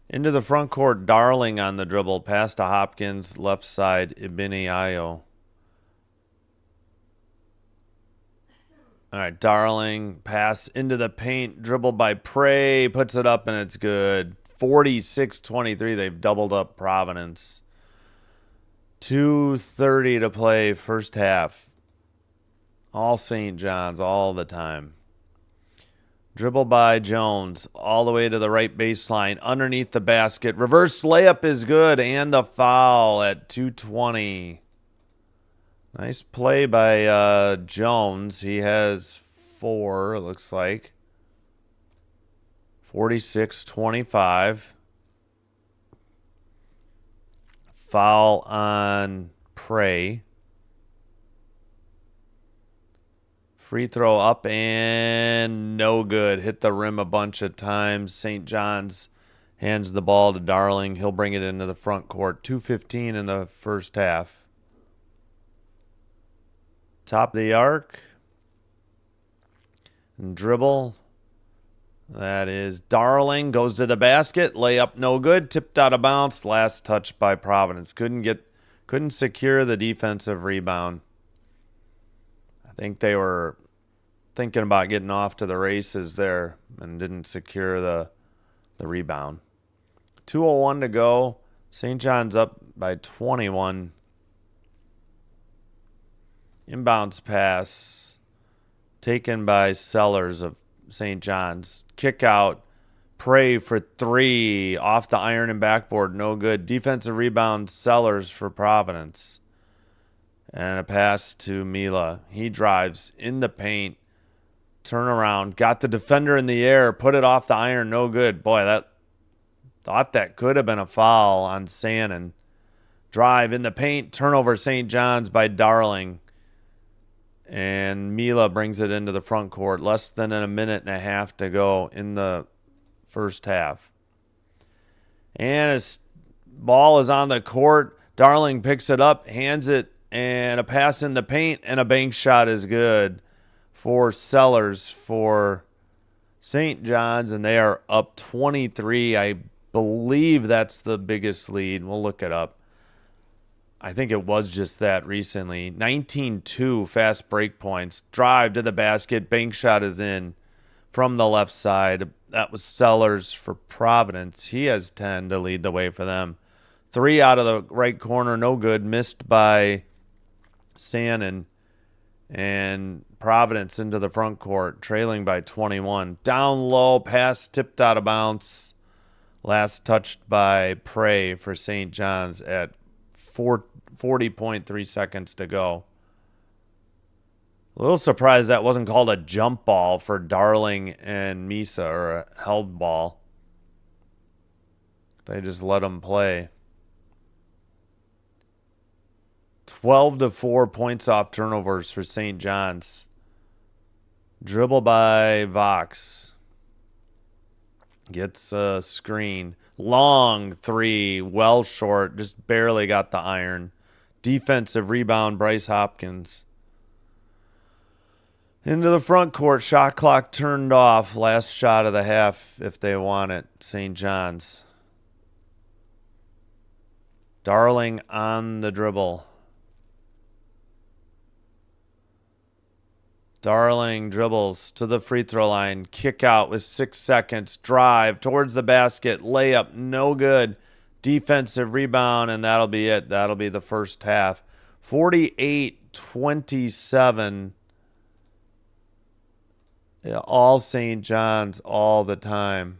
Into the front court, Darling on the dribble. Pass to Hopkins, left side, Ibiniayo. All right, Darling, pass into the paint, dribble by Prey, puts it up, and it's good. 46-23, they've doubled up Providence. 2:30 to play, first half. All St. John's, all the time. Dribble by Jones, all the way to the right baseline, underneath the basket. Reverse layup is good, and the foul at 2:20. Nice play by Jones. He has 4, it looks like. 46-25. Foul on Prey. Free throw up and no good. Hit the rim a bunch of times. St. John's hands the ball to Darling. He'll bring it into the front court. 2:15 in the first half. Top of the arc. And dribble. That is Darling. Goes to the basket. Layup no good. Tipped out of bounds. Last touch by Providence. Couldn't secure the defensive rebound. I think they were thinking about getting off to the races there and didn't secure the rebound. 2:01 to go. St. John's up by 21. Inbounds pass taken by Sellers of St. John's. Kick out. Prey for 3. Off the iron and backboard. No good. Defensive rebound. Sellers for Providence. And a pass to Mila. He drives in the paint. Turn around. Got the defender in the air. Put it off the iron. No good. Boy, that could have been a foul on Sannon. Drive in the paint. Turnover St. John's by Darling. And Mila brings it into the front court. Less than a minute and a half to go in the first half. And his ball is on the court. Darling picks it up. Hands it. And a pass in the paint and a bank shot is good for Sellers for St. John's. And they are up 23. I believe that's the biggest lead. We'll look it up. I think it was just that recently. 19-2 fast break points. Drive to the basket. Bank shot is in from the left side. That was Sellers for Providence. He has 10 to lead the way for them. 3 out of the right corner. No good. Missed by Sannon, and Providence into the front court, trailing by 21. Down low, pass tipped out of bounds. Last touched by Prey for St. John's at 40.3 seconds to go. A little surprised that wasn't called a jump ball for Darling and Misa, or a held ball. They just let them play. 12-4 points off turnovers for St. John's. Dribble by Vox. Gets a screen. Long 3. Well short. Just barely got the iron. Defensive rebound, Bryce Hopkins. Into the front court. Shot clock turned off. Last shot of the half if they want it. St. John's. Darling on the dribble. Darling dribbles to the free throw line. Kick out with 6 seconds. Drive towards the basket. Layup, no good. Defensive rebound, and that'll be it. That'll be the first half. 48-27. Yeah, all St. John's all the time.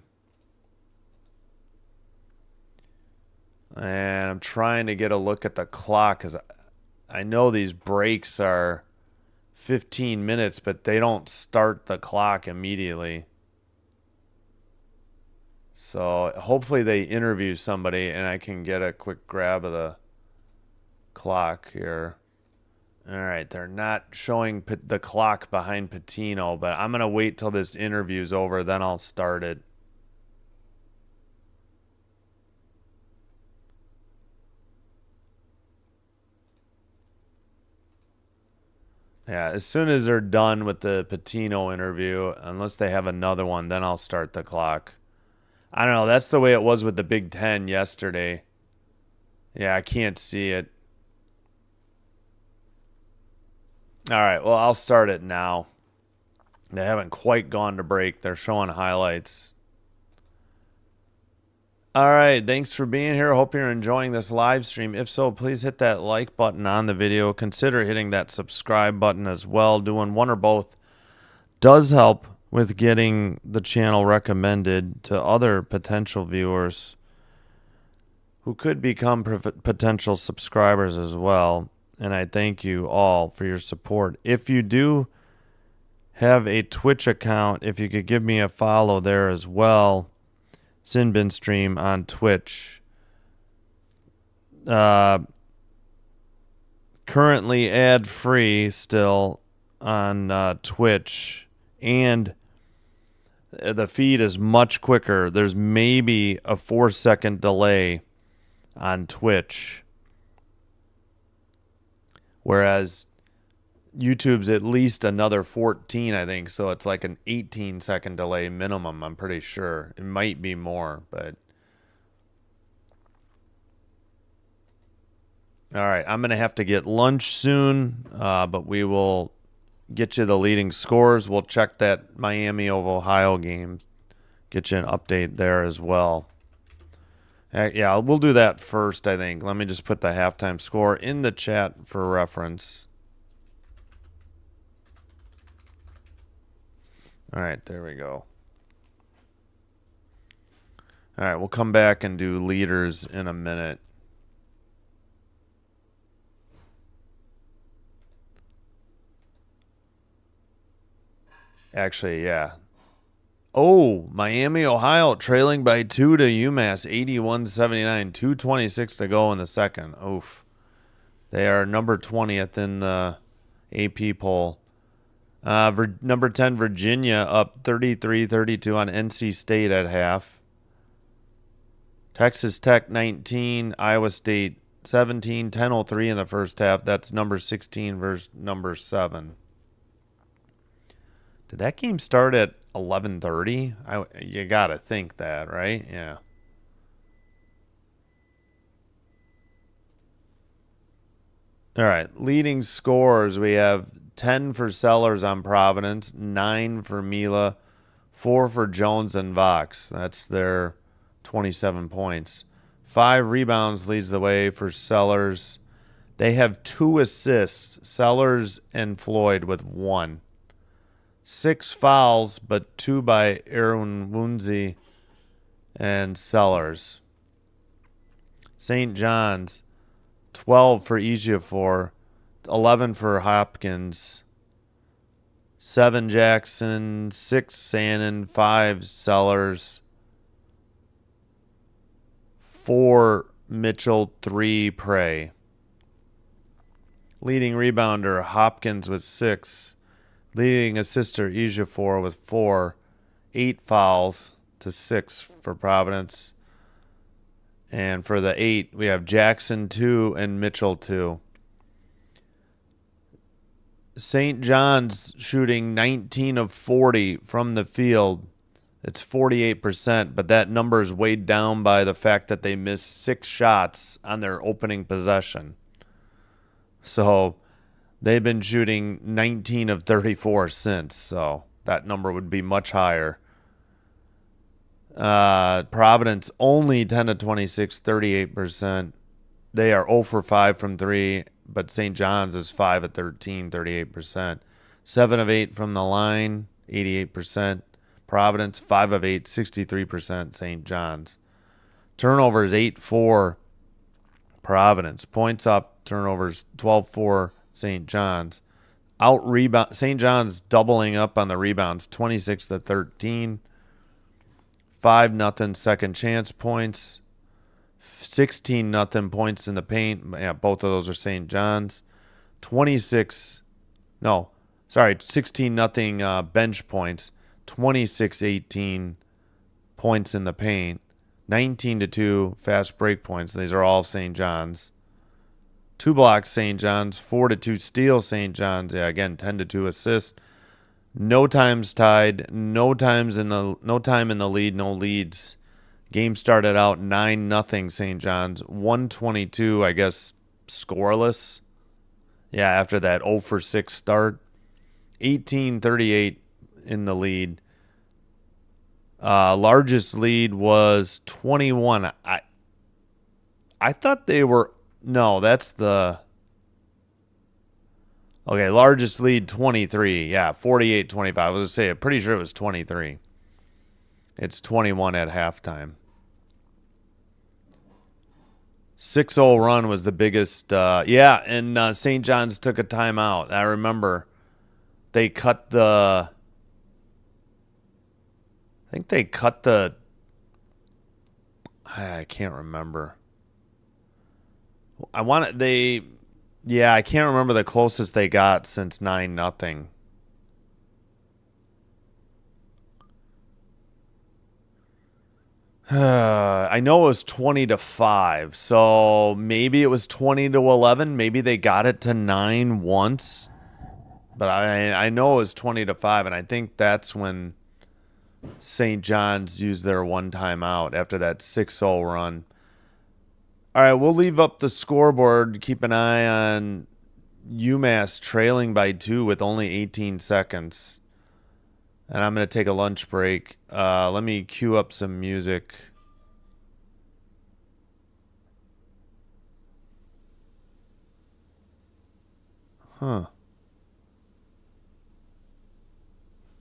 And I'm trying to get a look at the clock because I know these breaks are 15 minutes, but they don't start the clock immediately. So hopefully they interview somebody and I can get a quick grab of the clock here. All right, they're not showing the clock behind Patino, but I'm going to wait till this interview's over, then I'll start it. Yeah, as soon as they're done with the Patino interview, unless they have another one, then I'll start the clock. I don't know. That's the way it was with the Big Ten yesterday. Yeah, I can't see it. All right, well, I'll start it now. They haven't quite gone to break. They're showing highlights. All right, thanks for being here. Hope you're enjoying this live stream. If so, please hit that like button on the video. Consider hitting that subscribe button as well. Doing one or both does help with getting the channel recommended to other potential viewers who could become potential subscribers as well. And I thank you all for your support. If you do have a Twitch account, if you could give me a follow there as well. Sinbin stream on Twitch. Currently ad free still on Twitch, and the feed is much quicker. There's maybe a 4-second delay on Twitch, whereas YouTube's at least another 14, I think. So it's like an 18-second delay minimum, I'm pretty sure. It might be more, but... All right, I'm going to have to get lunch soon, but we will get you the leading scores. We'll check that Miami of Ohio game, get you an update there as well. Yeah, we'll do that first, I think. Let me just put the halftime score in the chat for reference. All right, there we go. All right, we'll come back and do leaders in a minute. Actually, yeah. Oh, Miami, Ohio, trailing by 2 to UMass, 81-79, 2:26 to go in the second. Oof. They are number 20th in the AP poll. Number 10, Virginia, up 33-32 on NC State at half. Texas Tech, 19. Iowa State, 17. 10:03 in the first half. That's number 16 versus number 7. Did that game start at 11:30? You got to think that, right? Yeah. All right, leading scores, we have 10 for Sellers on Providence, 9 for Mila, 4 for Jones and Vox. That's their 27 points. 5 rebounds leads the way for Sellers. They have 2 assists, Sellers and Floyd with 1. 6 fouls, but 2 by Aaron Wunzi and Sellers. St. John's, 12 for Ejiofor, 11 for Hopkins, 7 Jackson, 6 Sannon, 5 Sellers, 4 Mitchell, 3 Prey. Leading rebounder, Hopkins with 6. Leading assister, Ejiofor with 4. 8 fouls to 6 for Providence. And for the 8, we have Jackson 2 and Mitchell 2. St. John's shooting 19 of 40 from the field. It's 48%, but that number is weighed down by the fact that they missed 6 shots on their opening possession. So they've been shooting 19 of 34 since, so that number would be much higher. Providence only 10 of 26, 38%. They are 0 for 5 from 3, but St. John's is 5 of 13, 38%. 7 of 8 from the line, 88%. Providence, 5 of 8, 63%. St. John's. Turnovers, 8-4. Providence. Points off turnovers, 12-4. St. John's. Out rebound. St. John's doubling up on the rebounds, 26-13. 5-0 second chance points. 16-0 points in the paint. Yeah, both of those are St. John's. 16-0 bench points. 26-18 points in the paint. 19-2 fast break points. These are all St. John's. 2 blocks St. John's. 4-2 steals St. John's. Yeah, again 10-2 assists. No times tied. No time in the lead. No leads. Game started out 9-0 St. John's. 122, I guess, scoreless. Yeah, after that 0-for-6 start. 18-38 in the lead. Largest lead was 21. I thought they were... No, that's the... Okay, largest lead 23. Yeah, 48-25. I was going to say, I'm pretty sure it was 23. It's 21 at halftime. 6-0 run was the biggest. And St. John's took a timeout. I remember they cut the... I think they cut the... I can't remember. I can't remember the closest they got since 9-0. I know it was 20-5, so maybe it was 20-11. Maybe they got it to 9 once, but I know it was 20-5, and I think that's when St. John's used their one timeout after that 6-0 run. All right, we'll leave up the scoreboard. Keep an eye on UMass trailing by 2 with only 18 seconds. And I'm going to take a lunch break. Let me cue up some music.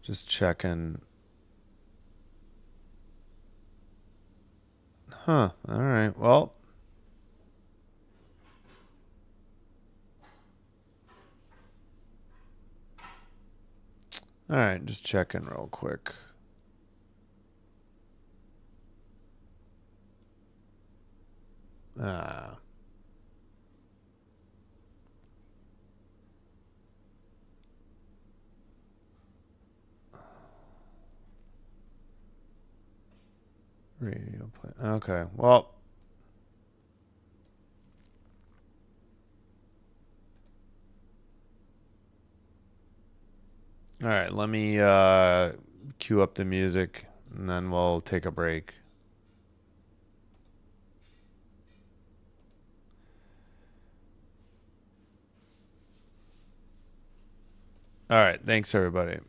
Just checking. All right. Well. All right, just checking real quick. Radio play. Okay, well. All right, let me cue up the music, and then we'll take a break. All right, thanks, everybody.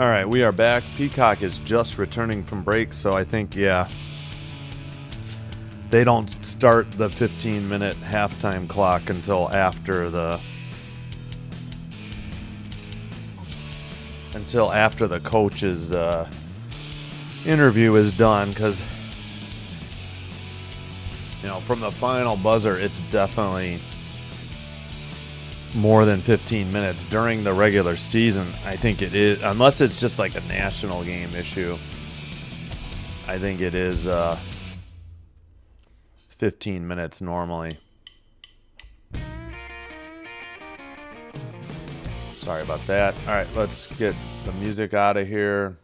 All right, we are back. Peacock is just returning from break, so I think, yeah, they don't start the 15-minute halftime clock until after the coach's interview is done, because, you know, from the final buzzer, it's definitely more than 15 minutes. During the regular season, I think it is, unless it's just like a national game issue, I think it is 15 minutes normally. Sorry about that. All right, let's get the music out of here.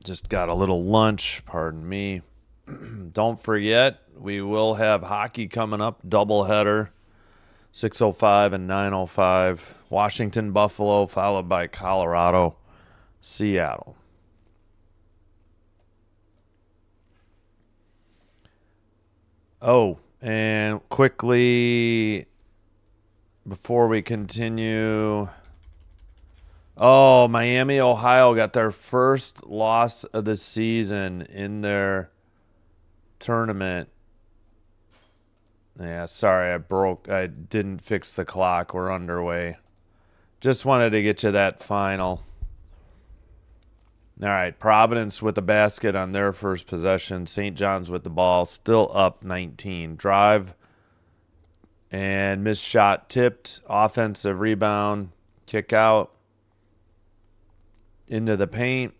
Just got a little lunch, pardon me. Don't forget, we will have hockey coming up, doubleheader, 6:05 and 9:05. Washington, Buffalo, followed by Colorado, Seattle. Oh, and quickly, before we continue, Miami, Ohio got their first loss of the season in their tournament. Yeah, sorry, I didn't fix the clock. We're underway. Just wanted to get you that final. All right, Providence with the basket on their first possession. St. John's with the ball, still up 19. Drive and missed shot tipped. Offensive rebound, kick out into the paint.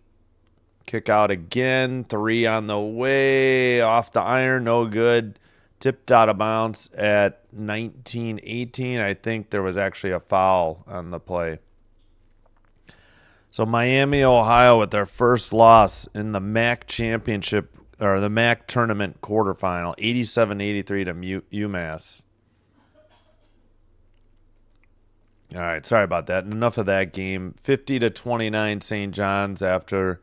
Kick out again. 3 on the way. Off the iron, no good. Tipped out of bounds at 19-18. I think there was actually a foul on the play. So Miami, Ohio with their first loss in the MAC championship, or the MAC tournament quarterfinal, 87-83 to UMass. All right, sorry about that. Enough of that game. 50-29 St. John's after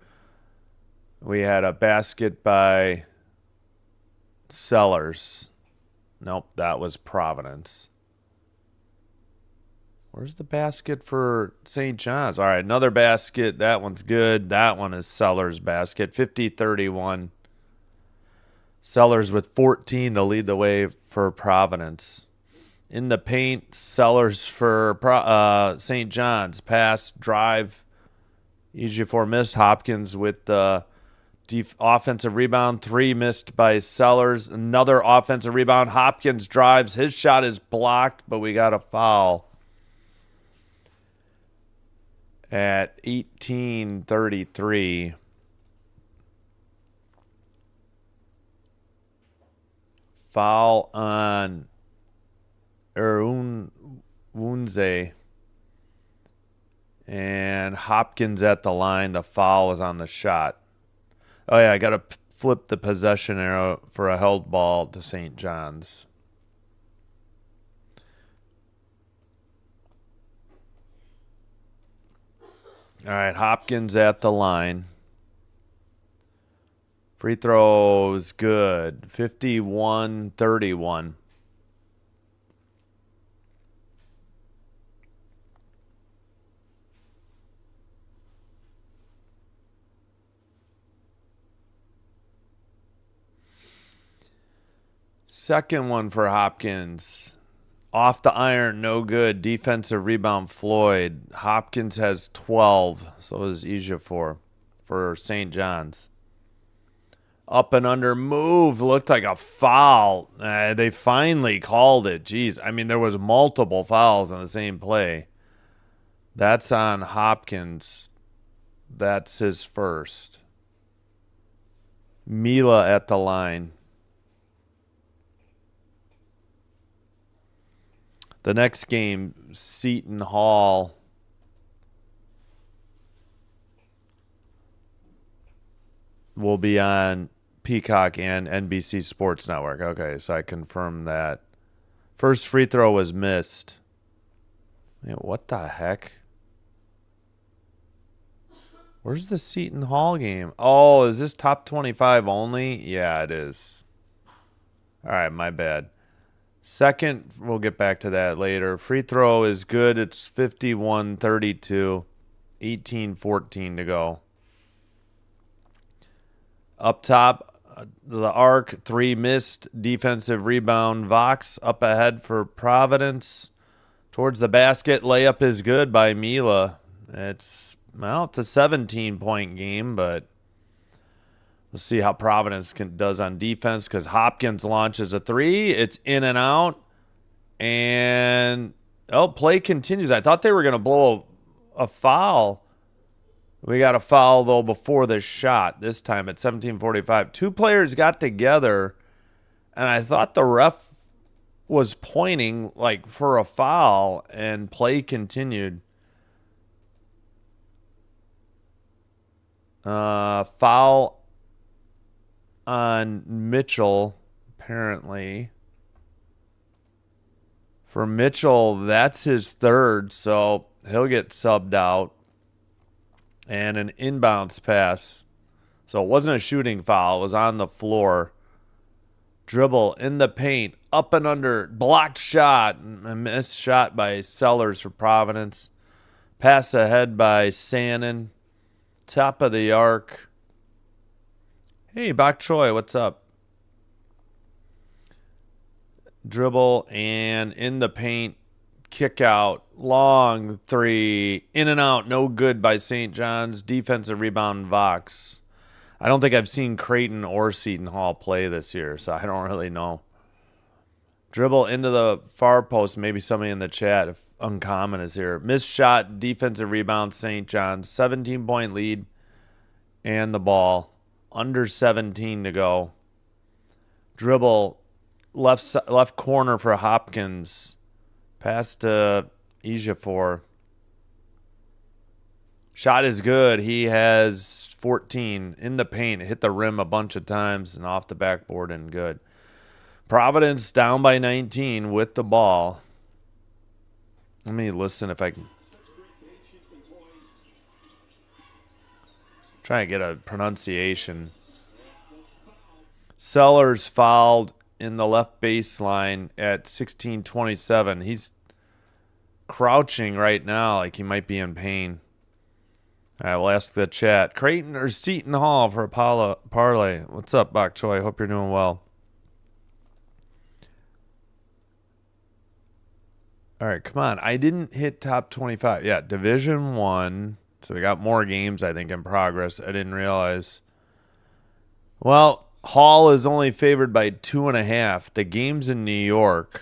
we had a basket by Sellers. Nope, that was Providence. Where's the basket for St. John's? All right, another basket. That one's good. That one is Sellers' basket. 50-31. Sellers with 14 to lead the way for Providence. In the paint, Sellers for St. John's. Pass, drive. Ejiofor missed. Hopkins with the offensive rebound. 3 missed by Sellers. Another offensive rebound. Hopkins drives. His shot is blocked, but we got a foul. At 18:33, foul on Wunze, and Hopkins at the line. The foul is on the shot. Oh, yeah, I got to flip the possession arrow for a held ball to St. John's. All right, Hopkins at the line. Free throws good. 51-31. Second one for Hopkins. Off the iron, no good. Defensive rebound, Floyd. Hopkins has 12. So is Ejiofor for St. John's. Up and under move. Looked like a foul. They finally called it. Jeez. I mean, there was multiple fouls on the same play. That's on Hopkins. That's his first. Mila at the line. The next game, Seton Hall will be on Peacock and NBC Sports Network. Okay, so I confirmed that. First free throw was missed. Man, what the heck? Where's the Seton Hall game? Oh, is this top 25 only? Yeah, it is. All right, my bad. Second, we'll get back to that later. Free throw is good. It's 51-32. 18-14 to go. Up top, the arc, 3 missed. Defensive rebound. Vox up ahead for Providence. Towards the basket. Layup is good by Mila. It's a 17-point game, but we'll see how Providence does on defense because Hopkins launches a 3. It's in and out. And, play continues. I thought they were going to blow a foul. We got a foul, though, before the shot. This time at 17:45. 2 players got together, and I thought the ref was pointing, like, for a foul, and play continued. Foul on Mitchell, apparently. For Mitchell, that's his third, so he'll get subbed out. And an inbounds pass. So it wasn't a shooting foul. It was on the floor. Dribble in the paint. Up and under. Blocked shot. A missed shot by Sellers for Providence. Pass ahead by Sannon. Top of the arc. Hey, Bok Choy, what's up? Dribble and in the paint. Kick out. Long 3. In and out. No good by St. John's. Defensive rebound, Vox. I don't think I've seen Creighton or Seton Hall play this year, so I don't really know. Dribble into the far post. Maybe somebody in the chat, if Uncommon is here. Missed shot. Defensive rebound, St. John's. 17-point lead. And the ball. Under 17 to go. Dribble. Left corner for Hopkins. Pass to Ejiofor. Shot is good. He has 14 in the paint. Hit the rim a bunch of times and off the backboard and good. Providence down by 19 with the ball. Let me listen if I can. Try to get a pronunciation. Sellers fouled in the left baseline at 16:27. He's crouching right now like he might be in pain. All right, we'll ask the chat. Creighton or Seton Hall for a parlay. What's up, Bok Choy? Hope you're doing well. All right, come on. I didn't hit top 25. Yeah, Division 1. So we got more games, I think, in progress. I didn't realize. Well, Hall is only favored by 2.5. The game's in New York.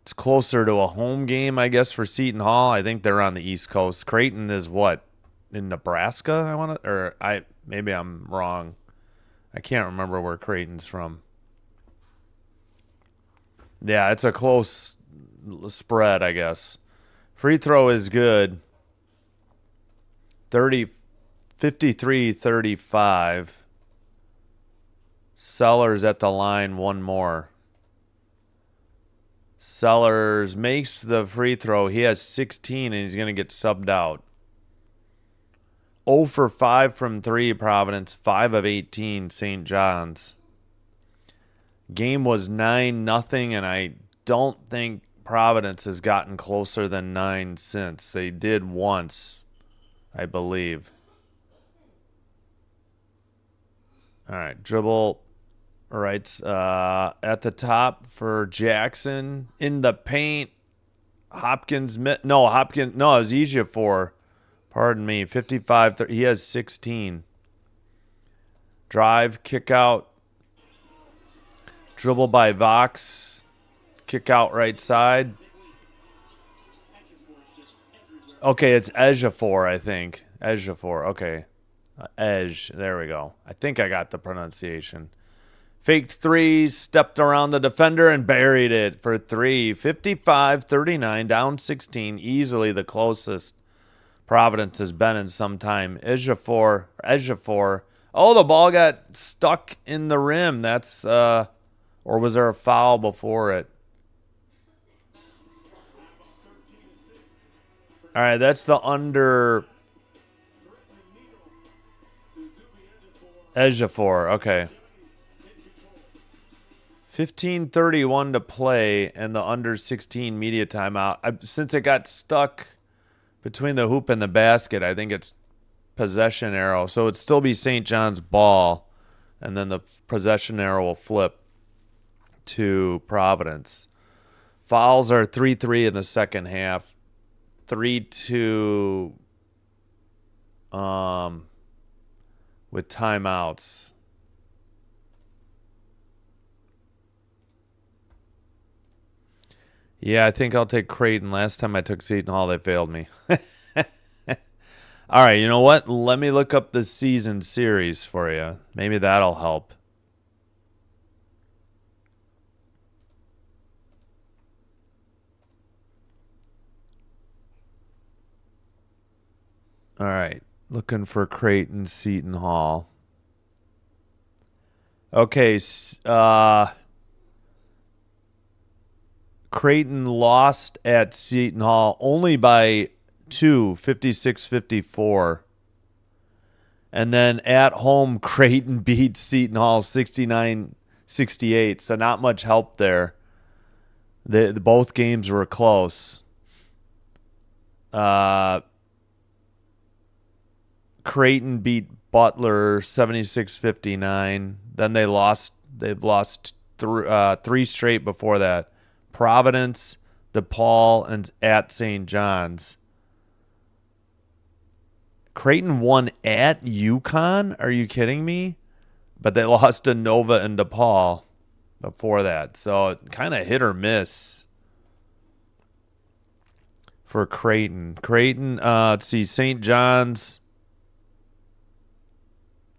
It's closer to a home game, I guess, for Seton Hall. I think they're on the East Coast. Creighton is what? In Nebraska? Maybe I'm wrong. I can't remember where Creighton's from. Yeah, it's a close spread, I guess. Free throw is good. 53-35. Sellers at the line, one more. Sellers makes the free throw. He has 16, and he's going to get subbed out. 0 for 5 from 3, Providence. 5 of 18, St. John's. Game was 9-0, and I don't think Providence has gotten closer than 9 since. They did once, I believe. All right, dribble. All right, at the top for Jackson. In the paint. Hopkins. It was Ejiofor. Pardon me. 55. He has 16. Drive, kick out. Dribble by Vox. Kick out right side. Okay, it's Ejiofor, I think. Ejiofor, okay. There we go. I think I got the pronunciation. Faked 3, stepped around the defender and buried it for 3. 55-39, down 16. Easily the closest Providence has been in some time. Ejiofor. Oh, the ball got stuck in the rim. That's, or was there a foul before it? All right, that's the under. Ejiofor, okay. 15:31 to play and the under 16 media timeout. Since it got stuck between the hoop and the basket, I think it's possession arrow. So it'd still be St. John's ball, and then the possession arrow will flip to Providence. Fouls are 3-3 in the second half. 3-2 with timeouts. Yeah, I think I'll take Creighton. Last time I took Seton Hall, they failed me. All right, you know what? Let me look up the season series for you. Maybe that'll help. All right, looking for Creighton, Seton Hall. Okay, Creighton lost at Seton Hall only by 2, 56-54. And then at home, Creighton beat Seton Hall 69-68. So not much help there. Both games were close. Creighton beat Butler 76-59. Then they've lost three straight before that. Providence, DePaul, and at St. John's. Creighton won at UConn? Are you kidding me? But they lost to Nova and DePaul before that. So kind of hit or miss for Creighton. Let's see, St. John's.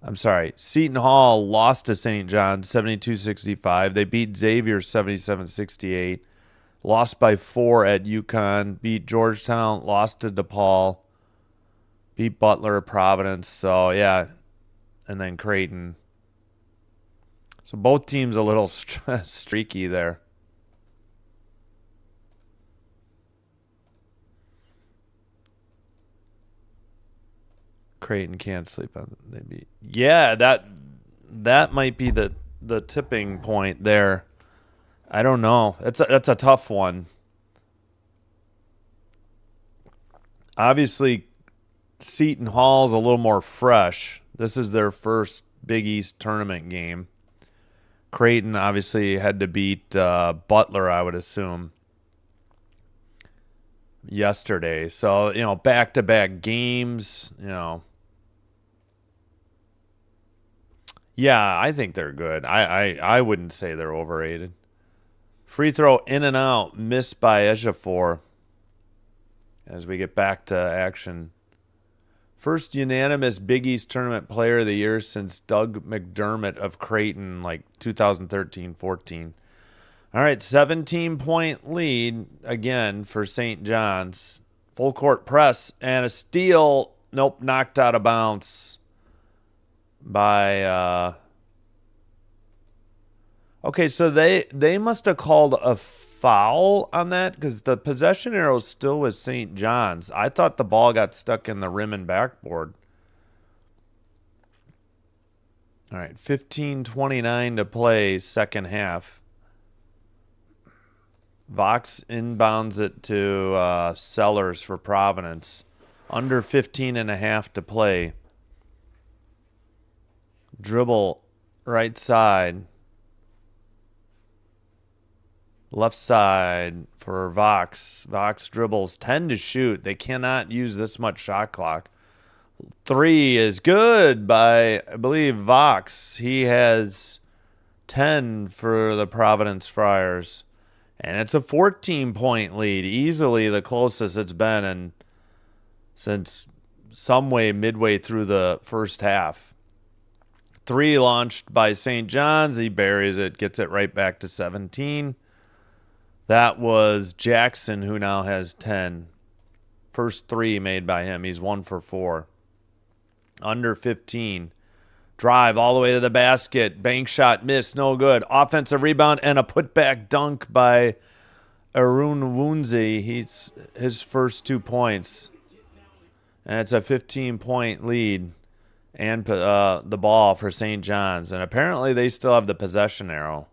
I'm sorry, Seton Hall lost to St. John's 72-65. They beat Xavier 77-68. Lost by 4 at UConn. Beat Georgetown. Lost to DePaul. Beat Butler, Providence. So, yeah. And then Creighton. So both teams a little streaky there. Creighton can't sleep on. Yeah, that might be the tipping point there. I don't know. That's a tough one. Obviously, Seton Hall's a little more fresh. This is their first Big East tournament game. Creighton obviously had to beat Butler, I would assume, yesterday. So, back-to-back games, Yeah, I think they're good. I wouldn't say they're overrated. Free throw in and out, missed by Ejiofor as we get back to action. First unanimous Big East Tournament Player of the Year since Doug McDermott of Creighton, like 2013-14. All right, 17-point lead again for St. John's. Full court press and a steal. Nope, knocked out of bounds by okay, so they must have called a foul on that because the possession arrow still was St. John's. I thought the ball got stuck in the rim and backboard. All right, 15:29 to play, second half. Vox inbounds it to Sellers for Providence. Under 15.5 to play. Dribble right side. Left side for Vox. Vox dribbles 10 to shoot. They cannot use this much shot clock. 3 is good by, I believe, Vox. He has 10 for the Providence Friars. And it's a 14-point lead. Easily the closest it's been since midway through the first half. 3 launched by St. John's. He buries it, gets it right back to 17. That was Jackson, who now has 10. First 3 made by him. He's 1 for 4. Under 15. Drive all the way to the basket. Bank shot missed. No good. Offensive rebound and a putback dunk by Arun Wunzi. He's his first 2 points. And it's a 15-point lead. And the ball for St. John's. And apparently they still have the possession arrow.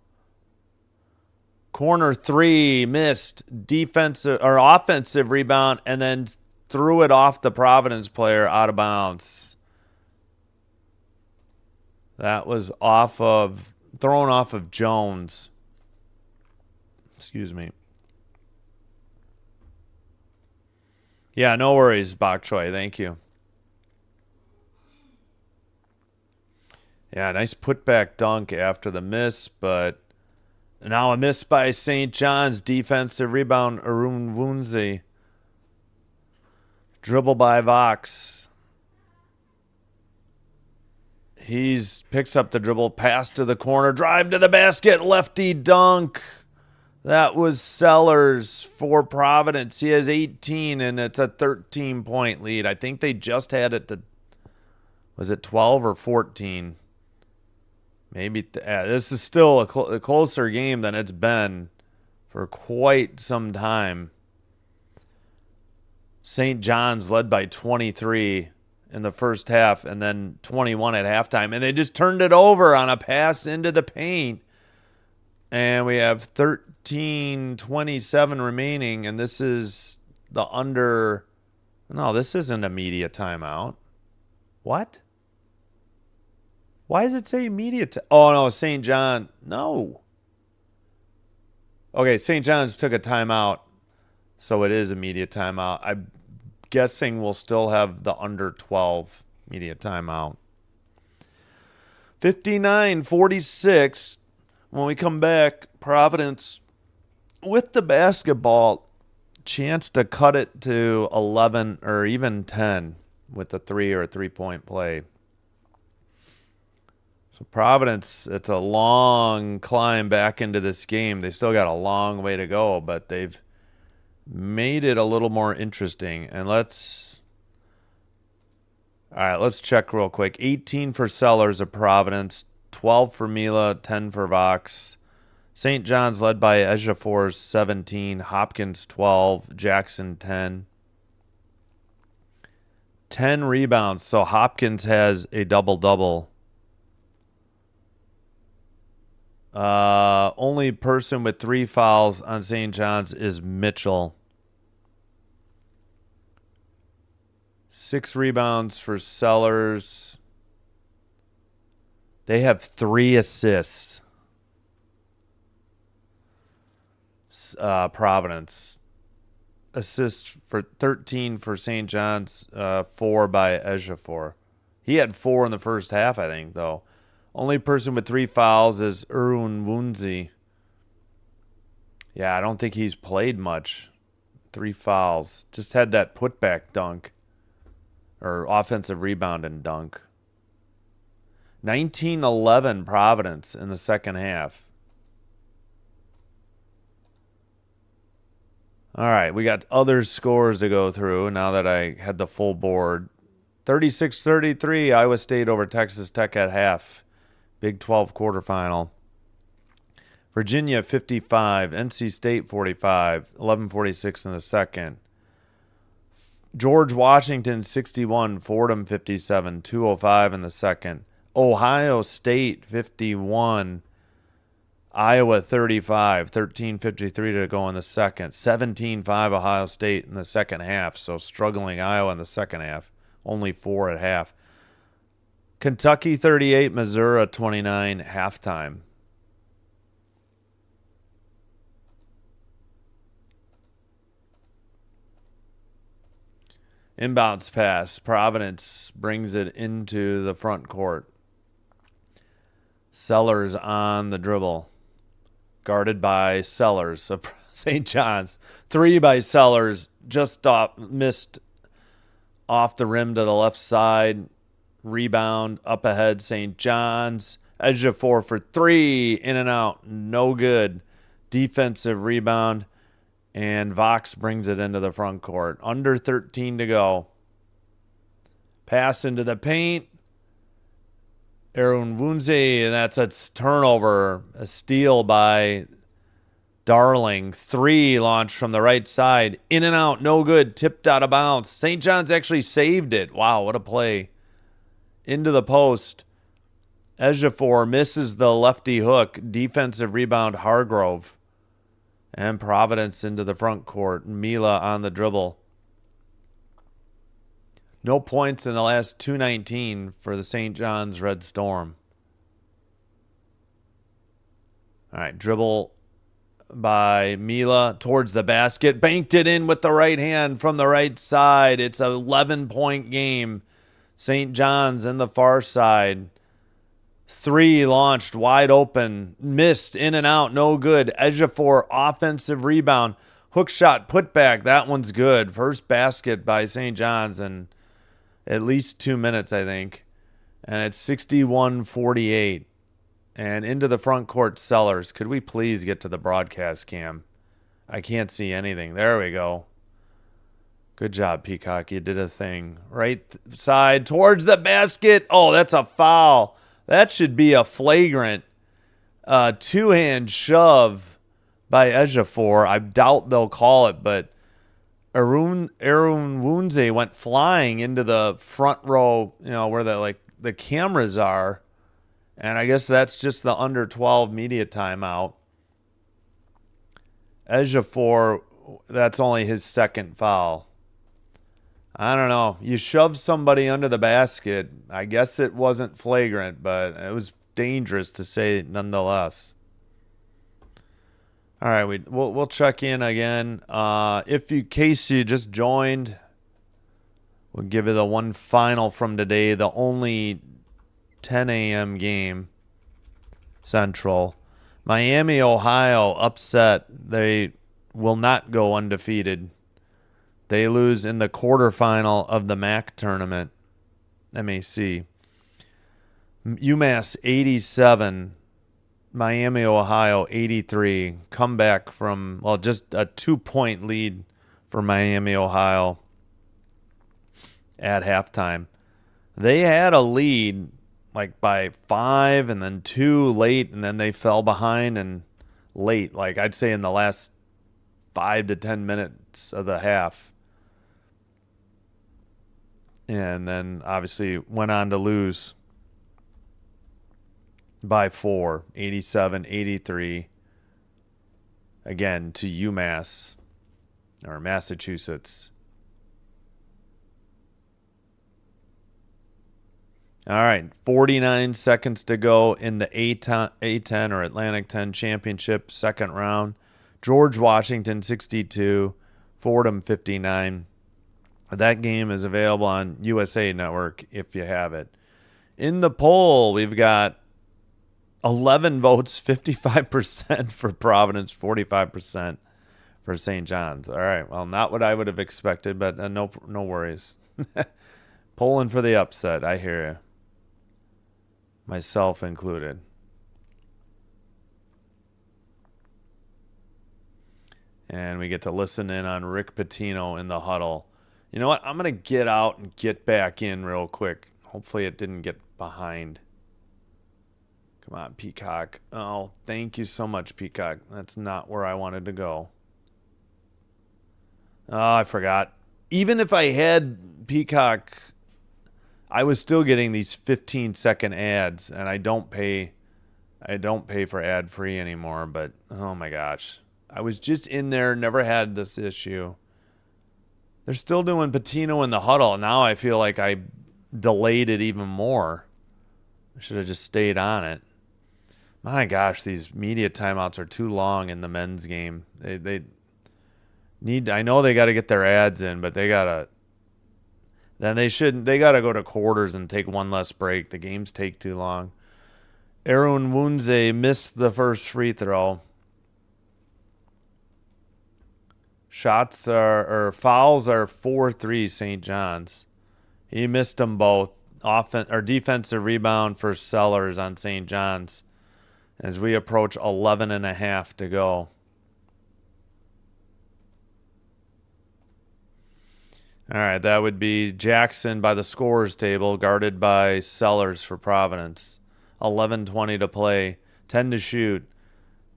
Corner 3 missed. Defensive or offensive rebound, and then threw it off the Providence player out of bounds. That was thrown off of Jones. Excuse me. Yeah, no worries, Bok Choy. Thank you. Yeah, nice putback dunk after the miss, but now a miss by St. John's. Defensive rebound, Arun Wunzi. Dribble by Vox. Picks up the dribble, pass to the corner, drive to the basket, lefty dunk. That was Sellers for Providence. He has 18, and it's a 13-point lead. I think they just had it to, was it 12 or 14? Maybe this is still a closer game than it's been for quite some time. St. John's led by 23 in the first half and then 21 at halftime. And they just turned it over on a pass into the paint. And we have 13:27 remaining. And this is the under. No, this isn't a media timeout. What? Why does it say media? Oh, no, St. John. No. Okay, St. John's took a timeout. So it is a media timeout. I'm guessing we'll still have the under 12 media timeout. 59-46. When we come back, Providence with the basketball, chance to cut it to 11 or even 10 with a 3 or a 3-point play. So Providence, it's a long climb back into this game. They still got a long way to go, but they've made it a little more interesting. And let's check real quick. 18 for Sellers of Providence, 12 for Mila, 10 for Vox. St. John's led by Ejiofor, 17, Hopkins 12, Jackson 10. 10 rebounds, so Hopkins has a double-double. Only person with 3 fouls on St. John's is Mitchell. 6 rebounds for Sellers. They have 3 assists. Providence. Assists for 13 for St. John's, 4 by Ejiofor. He had 4 in the first half, I think, though. Only person with 3 fouls is Arun Wunzi. Yeah, I don't think he's played much. 3 fouls. Just had that putback dunk. Or offensive rebound and dunk. 19-11 Providence in the second half. All right, we got other scores to go through now that I had the full board. 36-33, Iowa State over Texas Tech at half. Big 12 quarterfinal. Virginia 55, NC State 45, 11:46 in the second. George Washington 61, Fordham 57, 2:05 in the second. Ohio State 51, Iowa 35, 13:53 to go in the second. 17-5 Ohio State in the second half, so struggling Iowa in the second half. Only 4 at half. Kentucky 38, Missouri 29, halftime. Inbounds pass. Providence brings it into the front court. Sellers on the dribble. Guarded by Sellers of St. John's. 3 by Sellers. Just missed off the rim to the left side. Rebound up ahead, St. John's. Ejiofor for 3. In and out. No good. Defensive rebound. And Vox brings it into the front court. Under 13 to go. Pass into the paint. Arun Wunzi, and that's a turnover. A steal by Darling. 3 launched from the right side. In and out. No good. Tipped out of bounds. St. John's actually saved it. Wow, what a play. Into the post. Ejiofor misses the lefty hook. Defensive rebound, Hargrove. And Providence into the front court. Mila on the dribble. No points in the last 2:19 for the St. John's Red Storm. All right, dribble by Mila towards the basket. Banked it in with the right hand from the right side. It's an 11-point game. St. John's in the far side. 3 launched wide open. Missed in and out. No good. Ejiofor offensive rebound. Hook shot put back. That one's good. First basket by St. John's in at least 2 minutes, I think. And it's 61-48. And into the front court, Sellers. Could we please get to the broadcast cam? I can't see anything. There we go. Good job, Peacock. You did a thing. Right side towards the basket. Oh, that's a foul. That should be a flagrant two-hand shove by Ejiofor. I doubt they'll call it, but Arun Wunze went flying into the front row, where the cameras are. And I guess that's just the under 12 media timeout. Ejiofor, that's only his second foul. I don't know. You shoved somebody under the basket. I guess it wasn't flagrant, but it was dangerous to say nonetheless. All right, we'll check in again. In case you just joined, we'll give you the one final from today, the only 10 a.m. game, Central. Miami, Ohio, upset. They will not go undefeated. They lose in the quarterfinal of the MAC tournament, MAC. UMass 87, Miami, Ohio 83. Comeback from, just a 2-point lead for Miami, Ohio at halftime. They had a lead by 5 and then 2 late, and then they fell behind and late, I'd say in the last 5 to 10 minutes of the half. And then obviously went on to lose by 4, 87-83, again to UMass, or Massachusetts. All right, 49 seconds to go in the A10 or Atlantic 10 Championship second round. George Washington 62, Fordham 59. That game is available on USA Network if you have it. In the poll, we've got 11 votes, 55% for Providence, 45% for St. John's. All right, well, not what I would have expected, but no worries. Polling for the upset, I hear you. Myself included. And we get to listen in on Rick Pitino in the huddle. You know what? I'm going to get out and get back in real quick. Hopefully it didn't get behind. Come on, Peacock. Oh, thank you so much, Peacock. That's not where I wanted to go. Oh, I forgot. Even if I had Peacock, I was still getting these 15-second ads, and I don't pay for ad-free anymore, but oh my gosh. I was just in there, never had this issue. They're still doing Pitino in the huddle. Now I feel like I delayed it even more. I should have just stayed on it. My gosh, these media timeouts are too long in the men's game. They need. I know they got to get their ads in, but they gotta. Then they shouldn't. They gotta go to quarters and take one less break. The games take too long. Arun Wunze missed the first free throw. Fouls are 4-3 St. John's. He missed them both. Defensive rebound for Sellers on St. John's as we approach 11.5 to go. All right, that would be Jackson by the scorers table, guarded by Sellers for Providence. 11:20 to play, 10 to shoot.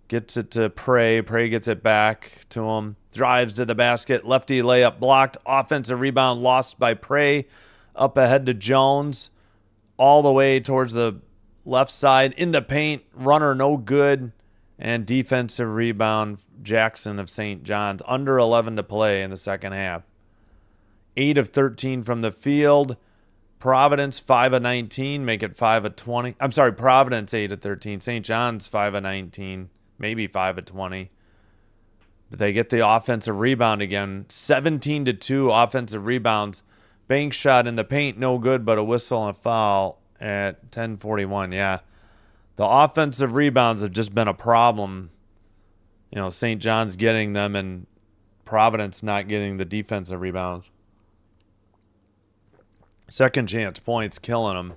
Gets it to Prey. Prey gets it back to him. Drives to the basket. Lefty layup blocked. Offensive rebound lost by Prey. Up ahead to Jones. All the way towards the left side. In the paint. Runner no good. And defensive rebound, Jackson of St. John's. Under 11 to play in the second half. 8 of 13 from the field. Providence 5 of 19, make it 5 of 20. I'm sorry, Providence 8 of 13. St. John's 5 of 19, maybe 5 of 20. But they get the offensive rebound again. 17 to 2 offensive rebounds. Bank shot in the paint, no good, but a whistle and a foul at 10:41. Yeah. The offensive rebounds have just been a problem. You know, St. John's getting them and Providence not getting the defensive rebounds. Second chance points killing them.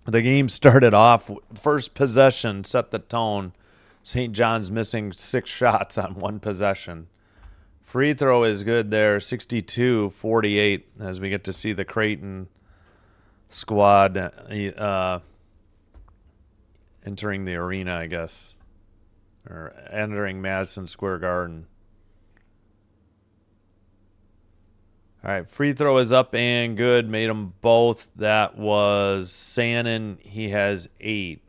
The game started off, first possession set the tone. St. John's missing 6 shots on one possession. Free throw is good there, 62-48, as we get to see the Creighton squad entering the arena, I guess, or entering Madison Square Garden. All right, free throw is up and good. Made them both. That was Sannon. He has 8.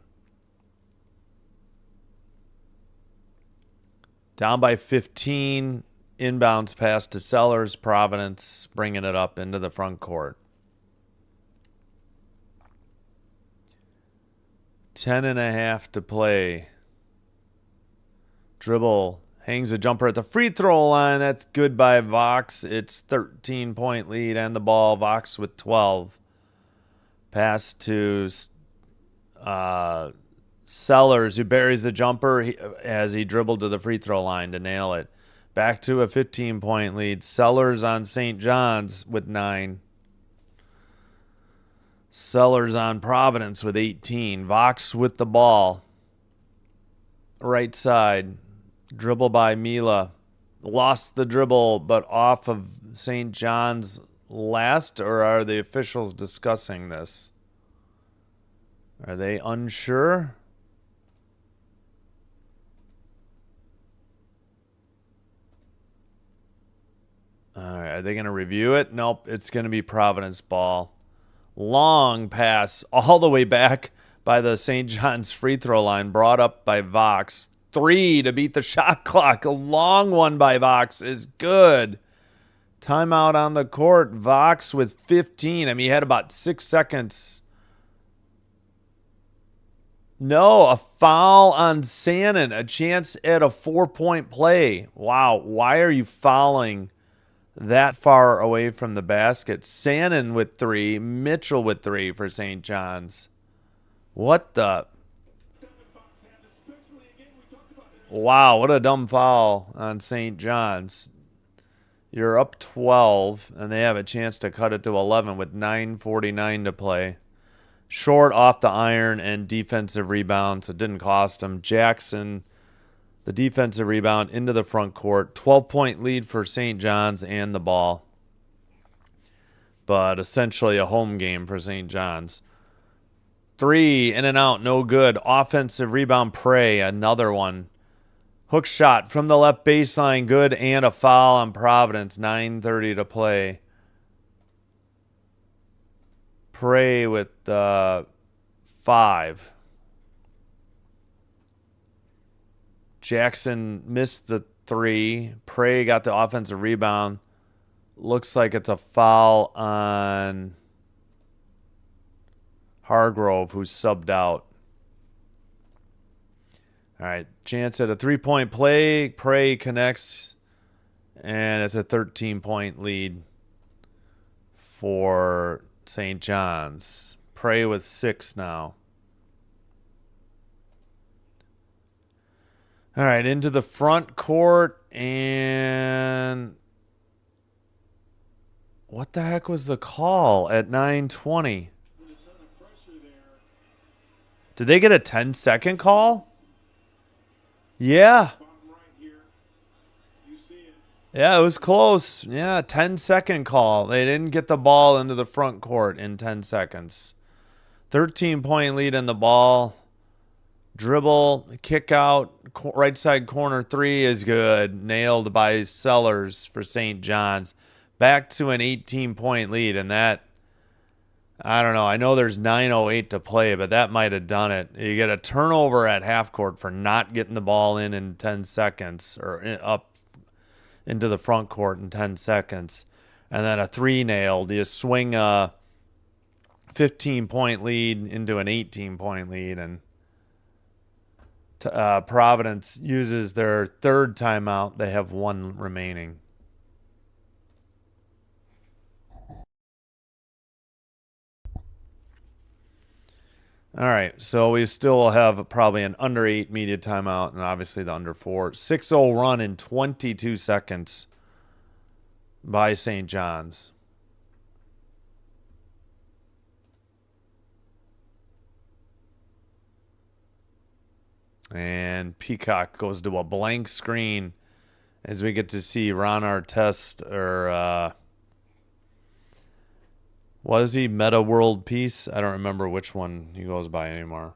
Down by 15. Inbounds pass to Sellers. Providence bringing it up into the front court. 10.5 to play. Dribble. Hangs a jumper at the free throw line. That's good by Vox. It's 13-point lead and the ball. Vox with 12. Pass to Sellers, who buries the jumper as he dribbled to the free throw line to nail it. Back to a 15-point lead. Sellers on St. John's with 9. Sellers on Providence with 18. Vox with the ball. Right side. Dribble by Mila. Lost the dribble, but off of St. John's last, or are the officials discussing this? Are they unsure? All right, are they going to review it? Nope, it's going to be Providence ball. Long pass all the way back by the St. John's free throw line, brought up by Vox. 3 to beat the shot clock. A long one by Vox is good. Timeout on the court. Vox with 15. I mean, he had about 6 seconds. No, a foul on Sannon. A chance at a 4-point play. Wow, why are you fouling that far away from the basket? Sannon with 3. Mitchell with 3 for St. John's. What the... Wow, what a dumb foul on St. John's. You're up 12, and they have a chance to cut it to 11 with 9:49 to play. Short off the iron and defensive rebound, so it didn't cost them. Jackson, the defensive rebound into the front court. 12-point lead for St. John's and the ball. But essentially a home game for St. John's. 3 in and out, no good. Offensive rebound, Prey, another one. Hook shot from the left baseline, good, and a foul on Providence. 9:30 to play. Prey with 5. Jackson missed the 3. Prey got the offensive rebound. Looks like it's a foul on Hargrove, who's subbed out. All right, chance at a 3-point play. Prey connects, and it's a 13-point lead for St. John's. Prey with 6 now. All right, into the front court, and what the heck was the call at 9:20? Did they get a 10-second call? Yeah. Yeah, it was close. Yeah, 10-second call. They didn't get the ball into the front court in 10 seconds. 13-point lead in the ball. Dribble, kick out, right side corner 3 is good. Nailed by Sellers for St. John's. Back to an 18-point lead, and that, I don't know. I know there's 9:08 to play, but that might have done it. You get a turnover at half court for not getting the ball in 10 seconds or up into the front court in 10 seconds. And then a 3-nail. Do you swing a 15-point lead into an 18-point lead? And Providence uses their third timeout. They have one remaining. All right, so we still have probably an under 8 media timeout and obviously the under 4. 6-0 run in 22 seconds by St. John's. And Peacock goes to a blank screen as we get to see Ron Artest, or was he Meta World Peace? I don't remember which one he goes by anymore.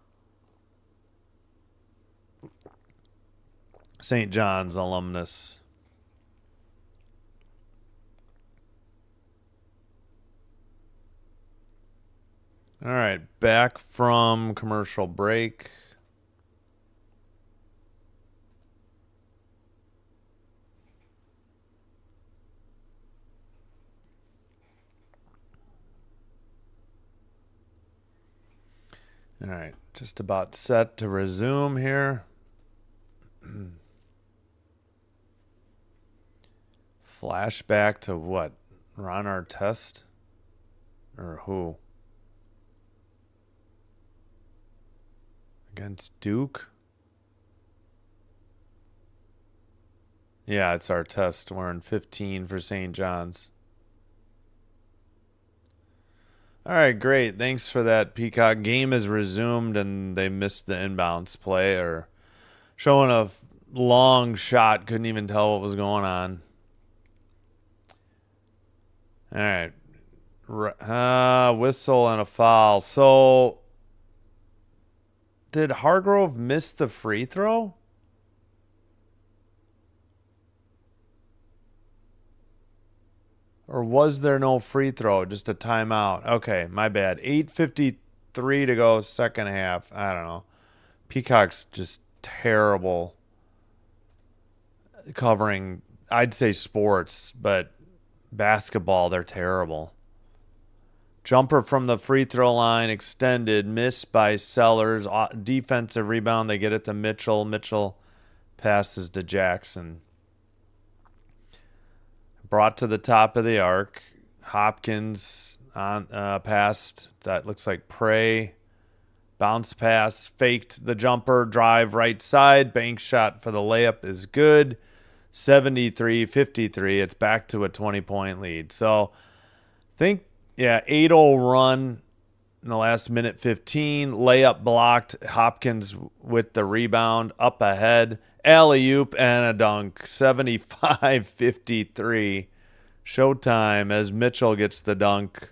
St. John's alumnus. All right, back from commercial break. All right, just about set to resume here. Flashback to what? Ron Artest? Or who? Against Duke? Yeah, it's Artest wearing 15 for St. John's. All right, great. Thanks for that, Peacock. Game is resumed, and they missed the inbounds play, or showing a long shot. Couldn't even tell what was going on. All right. Whistle and a foul. So, did Hargrove miss the free throw? Or was there no free throw? Just a timeout. Okay, my bad. 8:53 to go, second half. I don't know. Peacock's just terrible covering, I'd say sports, but basketball, they're terrible. Jumper from the free throw line, extended, missed by Sellers. Defensive rebound, they get it to Mitchell. Mitchell passes to Jackson. Brought to the top of the arc. Hopkins on passed. That looks like Prey. Bounce pass, faked the jumper, drive right side. Bank shot for the layup is good. 73-53. It's back to a 20-point lead. So, think, 8-0 run in the last minute 15. Layup blocked. Hopkins with the rebound up ahead. Alley-oop and a dunk. 75-53. Showtime as Mitchell gets the dunk.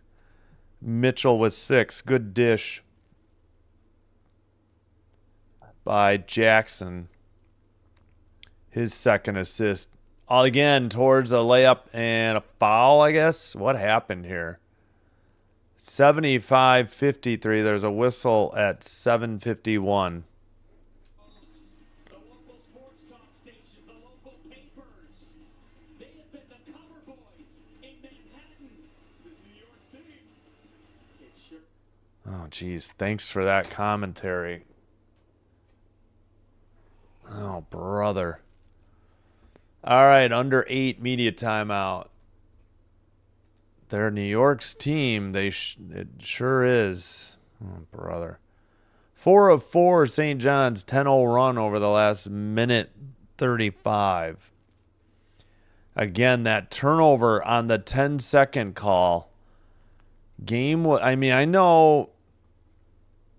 Mitchell with 6. Good dish by Jackson. His second assist. Again, towards a layup and a foul, I guess. What happened here? 75-53. There's a whistle at 7:51. The local sports talk stations, the local papers. They have been the cover boys in Manhattan. This is New York City. It sure. Oh, geez. Thanks for that commentary. Oh, brother. All right, under 8 media timeout. They're New York's team. It sure is. Oh, brother. 4 of 4 St. John's 10-0 run over the last minute 35. Again, that turnover on the 10-second call. I know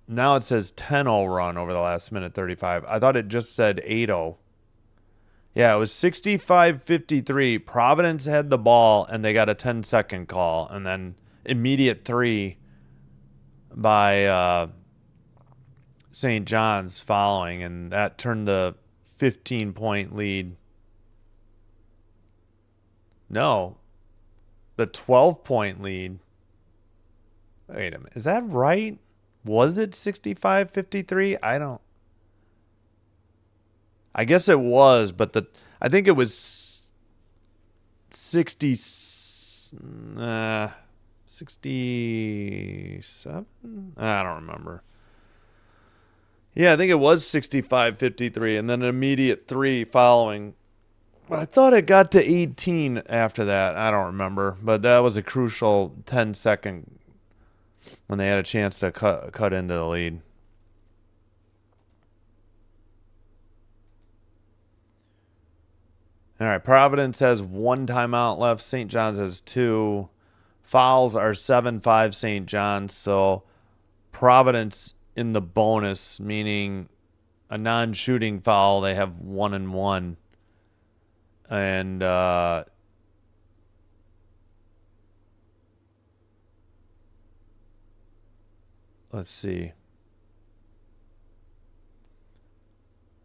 now it says 10-0 run over the last minute 35. I thought it just said 8-0. Yeah, it was 65-53. Providence had the ball, and they got a 10-second call, and then immediate 3 by St. John's following, and that turned the 15-point lead. No, the 12-point lead Wait a minute. Is that right? Was it 65-53? I guess it was, but I think it was 67? I don't remember. Yeah, I think it was 65-53, and then an immediate 3 following. I thought it got to 18 after that. I don't remember, but that was a crucial 10-second when they had a chance to cut into the lead. All right, Providence has 1 timeout left. St. John's has 2. Fouls are 7-5 St. John's, so Providence in the bonus, meaning a non-shooting foul, they have 1-1. And let's see.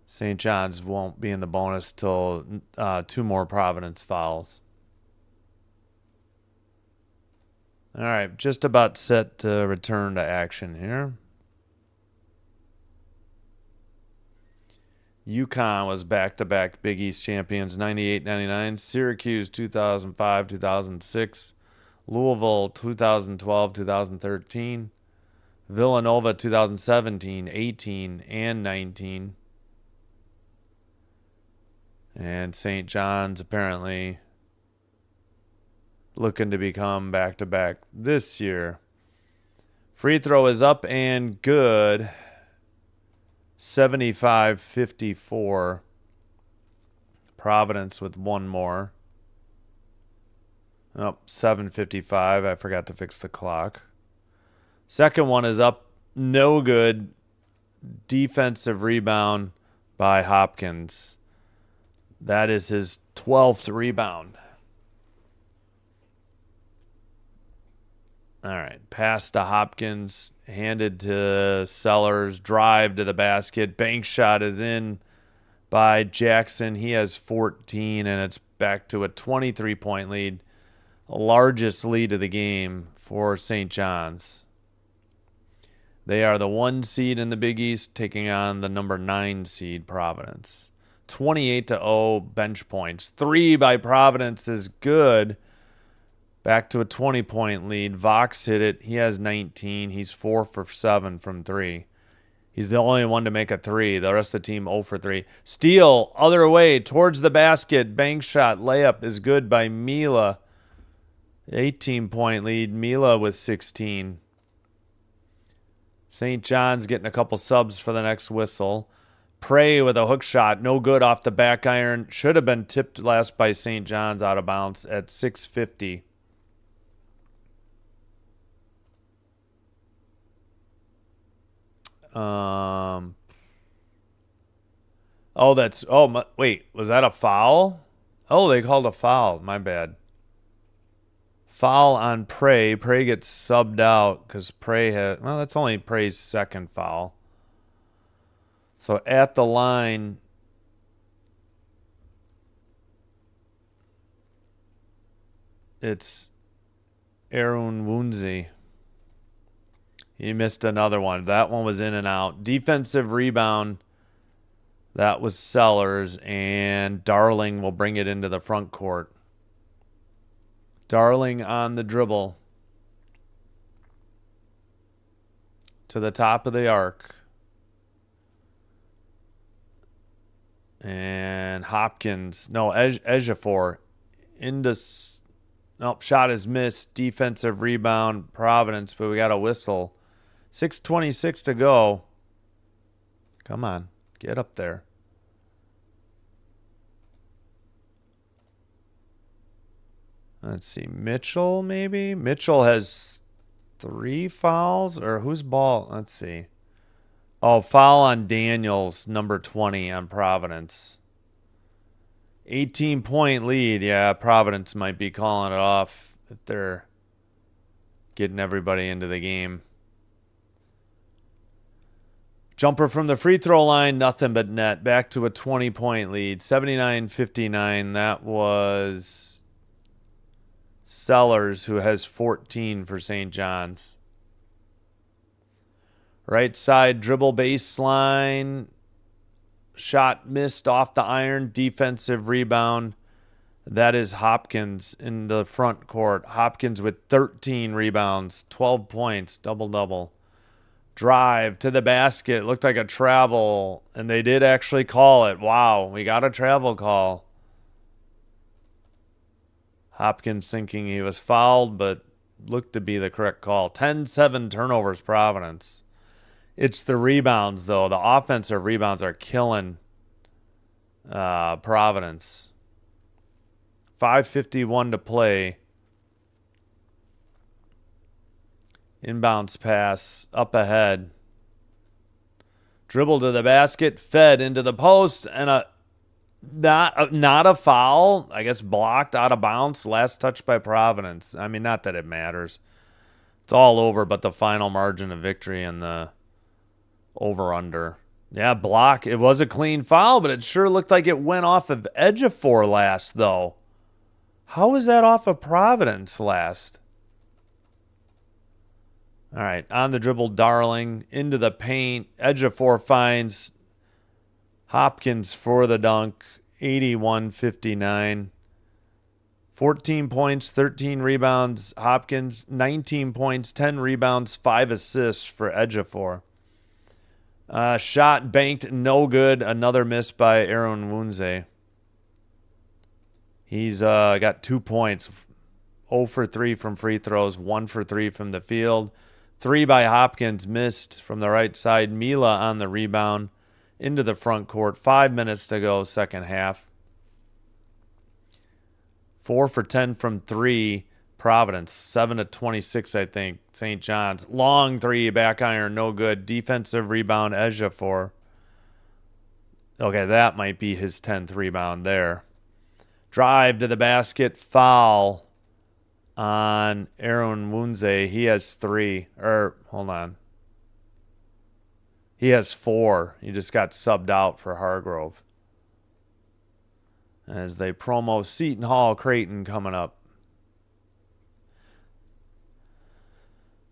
St. John's won't be in the bonus till 2 more Providence fouls. All right, just about set to return to action here. UConn was back-to-back Big East champions, 98-99. Syracuse, 2005-2006. Louisville, 2012-2013. Villanova, 2017, 18, and 19. And St. John's apparently looking to become back-to-back this year. Free throw is up and good. 75-54. Providence with 1 more. Oh, 7:55. I forgot to fix the clock. Second one is up. No good. Defensive rebound by Hopkins. That is his 12th rebound. All right. Pass to Hopkins. Handed to Sellers. Drive to the basket. Bank shot is in by Jackson. He has 14, and it's back to a 23-point lead. Largest lead of the game for St. John's. They are the 1 seed in the Big East, taking on the number 9 seed, Providence. 28-0 bench points. 3 by Providence is good. Back to a 20-point lead. Vox hit it. He has 19. He's 4 for 7 from 3. He's the only one to make a 3. The rest of the team 0 for 3. Steal, other way, towards the basket. Bank shot, layup is good by Mila. 18-point lead. Mila with 16. St. John's getting a couple subs for the next whistle. Prey with a hook shot. No good off the back iron. Should have been tipped last by St. John's out of bounds at 6:50. Wait, was that a foul? Oh, they called a foul. My bad. Foul on Prey. Prey gets subbed out because Prey had, well, that's only Prey's second foul. So at the line, it's Aaron Wounzi. He missed another one. That one was in and out. Defensive rebound. That was Sellers, and Darling will bring it into the front court. Darling on the dribble to the top of the arc. And Hopkins, no, Ejiofor into, nope, shot is missed. Defensive rebound, Providence, but we got a whistle. 6:26 to go. Come on, get up there. Let's see, Mitchell maybe? Mitchell has 3 fouls, or whose ball? Let's see. Oh, foul on Daniels, number 20 on Providence. 18-point lead. Yeah, Providence might be calling it off if they're getting everybody into the game. Jumper from the free throw line, nothing but net. Back to a 20-point lead, 79-59. That was Sellers, who has 14 for St. John's. Right side dribble baseline. Shot missed off the iron. Defensive rebound. That is Hopkins in the front court. Hopkins with 13 rebounds, 12 points, double-double. Drive to the basket. Looked like a travel, and they did actually call it. Wow, we got a travel call. Hopkins thinking he was fouled, but looked to be the correct call. 10-7 turnovers, Providence. It's the rebounds, though. The offensive rebounds are killing Providence. 5:51 to play. Inbounds pass up ahead. Dribble to the basket, fed into the post, and not a foul. I guess blocked out of bounds. Last touch by Providence. I mean, not that it matters. It's all over, but the final margin of victory and the over-under. Yeah, block. It was a clean foul, but it sure looked like it went off of Ejiofor last, though. How was that off of Providence last? All right, on the dribble, Darling, into the paint. Ejiofor finds Hopkins for the dunk, 81-59. 14 points, 13 rebounds. Hopkins, 19 points, 10 rebounds, 5 assists for Ejiofor. Shot banked, no good. Another miss by Aaron Wunze. He's got 2 points, 0 for 3 from free throws, 1 for 3 from the field. 3 by Hopkins, missed from the right side. Mila on the rebound into the front court. 5 minutes to go, second half. 4 for 10 from 3, Providence. 7-26, I think, St. John's. Long 3, back iron, no good. Defensive rebound, Ejiofor. Okay, that might be his 10th rebound there. Drive to the basket, foul on Aaron Wunze. He has 3. Hold on. He has 4. He just got subbed out for Hargrove. As they promo Seton Hall Creighton coming up.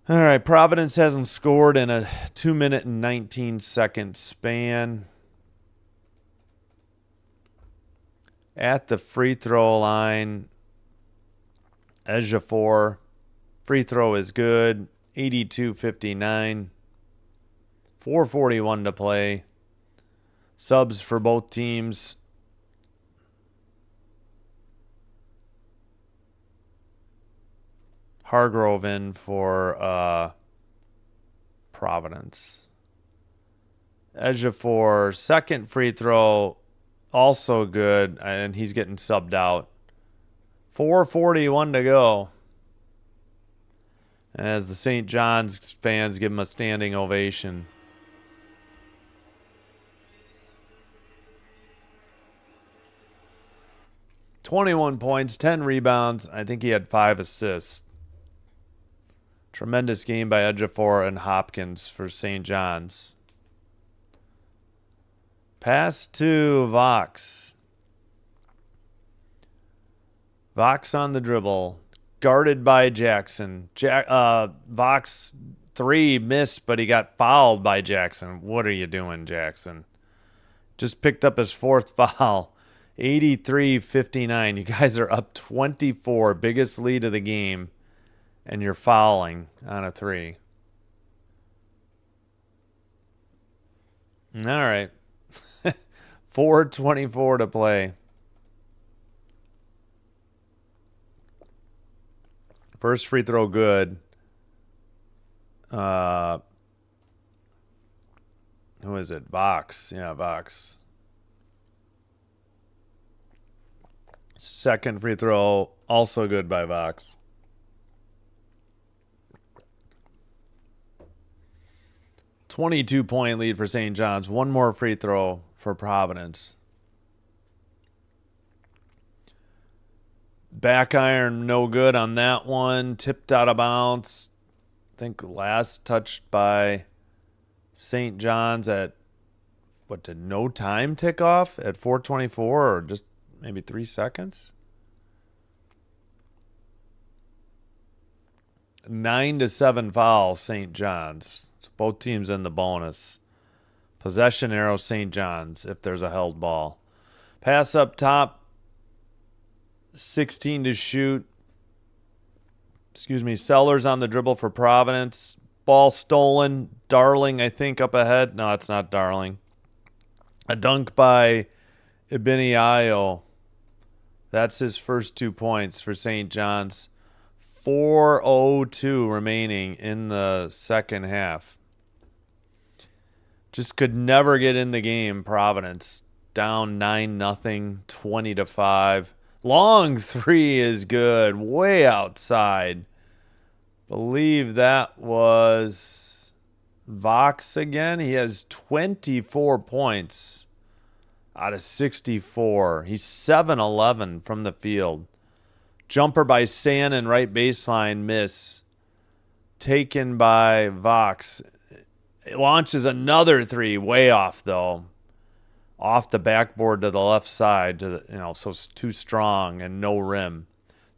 All right, Providence hasn't scored in a 2-minute and 19-second span. At the free throw line, Ejiofor. Free throw is good. 82-59. 4:41 to play. Subs for both teams. Hargrove in for Providence. Ejiofor, second free throw, also good, and he's getting subbed out. 4:41 to go. As the St. John's fans give him a standing ovation. "21 points, 10 rebounds. I think he had 5 assists. Tremendous game by Ejiofor and Hopkins for St. John's. Pass to Vox. Vox on the dribble. Guarded by Jackson. Vox 3 missed, but he got fouled by Jackson. What are you doing, Jackson? Just picked up his 4th foul. 83-59. You guys are up 24. Biggest lead of the game. And you're fouling on a 3. All right. 4:24 to play. First free throw good. Who is it? Vox. Yeah, Vox. Second free throw, also good by Vox. 22-point lead for St. John's. One more free throw for Providence. Back iron, no good on that one. Tipped out of bounds. I think last touched by St. John's at, did no time tick off at 4:24 or just maybe 3 seconds? 9-7 foul, St. John's. So both teams in the bonus. Possession arrow, St. John's, if there's a held ball. Pass up top, 16 to shoot. Sellers on the dribble for Providence. Ball stolen. Darling, I think, up ahead. No, it's not Darling. A dunk by Ibiniayo. That's his first 2 points for St. John's. 4:02 remaining in the second half. Just could never get in the game, Providence. Down 9-0, 20-5. Long three is good. Way outside. Believe that was Vox again. He has 24 points out of 64. He's 7-11 from the field. Jumper by San and right baseline miss. Taken by Vox. It launches another three, way off though. Off the backboard to the left side, so it's too strong and no rim.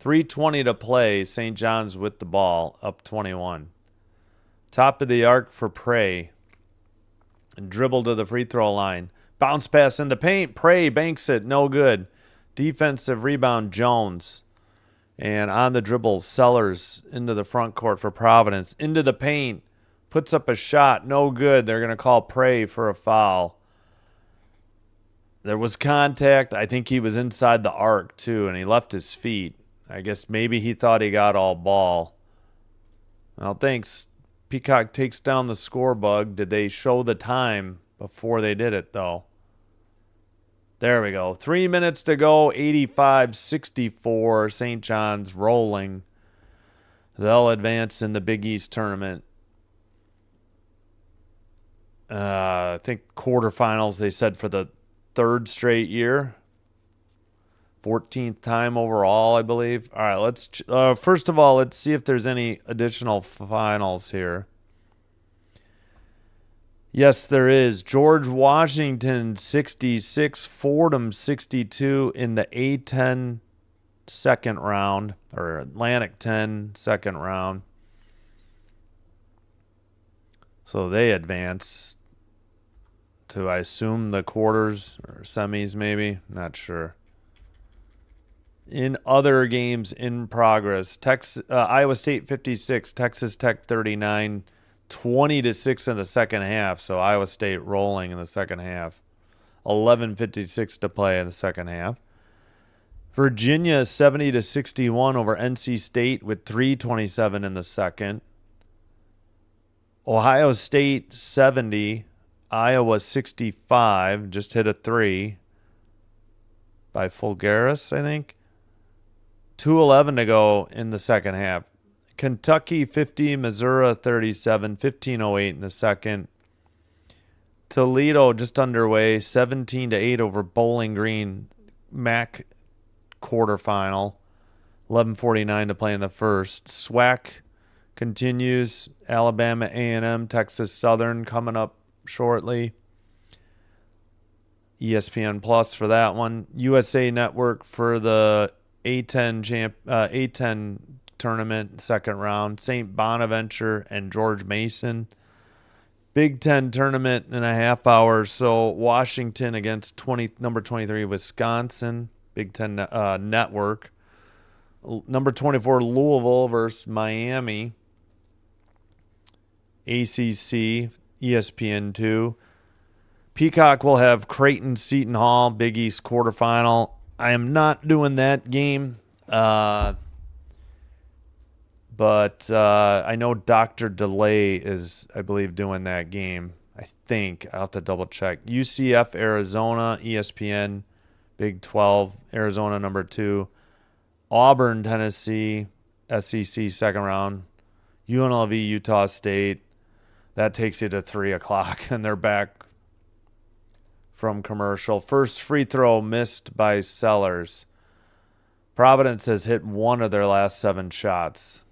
3:20 to play. St. John's with the ball, up 21. Top of the arc for Prey. And dribble to the free throw line. Bounce pass in the paint. Prey banks it, no good. Defensive rebound, Jones. And on the dribble, Sellers into the front court for Providence. Into the paint. Puts up a shot, no good. They're going to call Prey for a foul. There was contact. I think he was inside the arc, too, and he left his feet. I guess maybe he thought he got all ball. Well, thanks. Peacock takes down the score bug. Did they show the time before they did it, though? There we go. 3 minutes to go, 85-64. St. John's rolling. They'll advance in the Big East Tournament. I think quarterfinals, they said, for the third straight year. 14th time overall, I believe. All right, let's first of all, let's see if there's any additional finals here. Yes, there is. George Washington 66, Fordham 62 in the A10 second round, or Atlantic 10 second round. So they advance to, I assume, the quarters or semis maybe. Not sure. In other games in progress, Iowa State 56, Texas Tech 39, 20-6 in the second half. So Iowa State rolling in the second half. 11:56 to play in the second half. Virginia 70-61 over NC State with 3:27 in the second. Ohio State 70, Iowa 65, just hit a three by Fulgaris, I think. 2:11 to go in the second half. Kentucky 50, Missouri 37, 15:08 in the second. Toledo just underway, 17-8 over Bowling Green. MAC quarterfinal, 11:49 to play in the first. SWAC continues. Alabama A&M, Texas Southern coming up shortly. ESPN Plus for that one. USA Network for the A10 tournament, second round. St. Bonaventure and George Mason. Big Ten tournament in a half hour. So Washington against number 23 Wisconsin. Big Ten network. Number 24 Louisville versus Miami. ACC, ESPN2. Peacock will have Creighton, Seton Hall, Big East quarterfinal. I am not doing that game, but I know Dr. Delay is, I believe, doing that game. I think. I'll have to double check. UCF, Arizona, ESPN, Big 12, Arizona number 2. Auburn, Tennessee, SEC second round. UNLV, Utah State. That takes you to 3 o'clock, and they're back from commercial. First free throw missed by Sellers. Providence has hit one of their last 7 shots.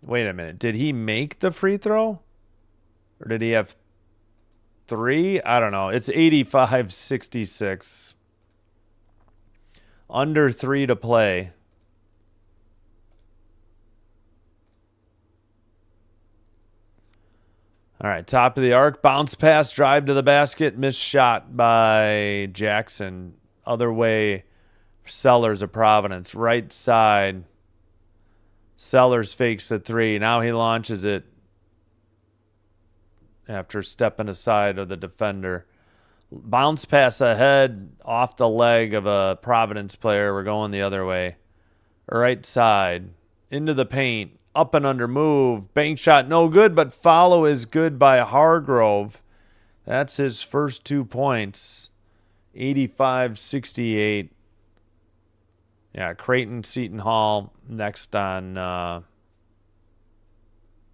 Wait a minute. Did he make the free throw? Or did he have 3? I don't know. It's 85-66. Under 3 to play. All right, top of the arc, bounce pass, drive to the basket, missed shot by Jackson. Other way, Sellers of Providence, right side. Sellers fakes a three. Now he launches it after stepping aside of the defender. Bounce pass ahead off the leg of a Providence player. We're going the other way. Right side, into the paint. Up and under move. Bank shot no good, but follow is good by Hargrove. That's his first 2 points. 85-68. Yeah, Creighton, Seton Hall next on.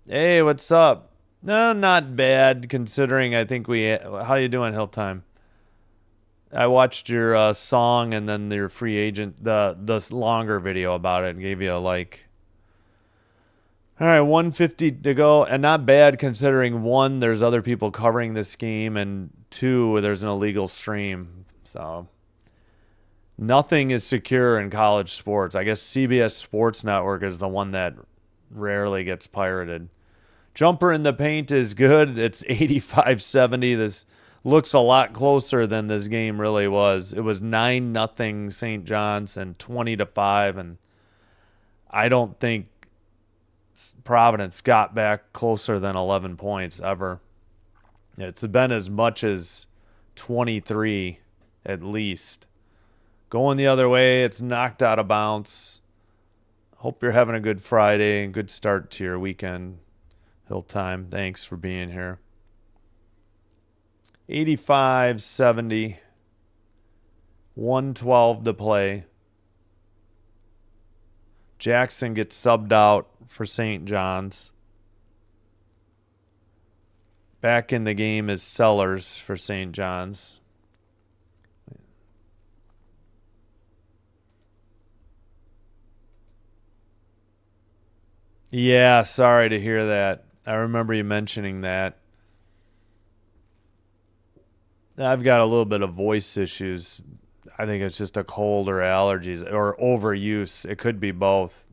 Hey, what's up? No, not bad considering I think we. How you doing, Hilltime? I watched your song and then your free agent, the longer video about it, and gave you a like. All right, 150 to go, and not bad considering, one, there's other people covering this game, and two, there's an illegal stream. So nothing is secure in college sports. I guess CBS Sports Network is the one that rarely gets pirated. Jumper in the paint is good. It's 85-70. This looks a lot closer than this game really was. It was 9-0 St. John's and 20-5, and I don't think Providence got back closer than 11 points ever. It's been as much as 23 at least. Going the other way, it's knocked out of bounds. Hope you're having a good Friday and good start to your weekend. Hilltime, thanks for being here. 85-70. 112 to play. Jackson gets subbed out for St. John's. Back in the game is Sellers for St. John's. Yeah, sorry to hear that. I remember you mentioning that. I've got a little bit of voice issues. I think it's just a cold or allergies or overuse. It could be both.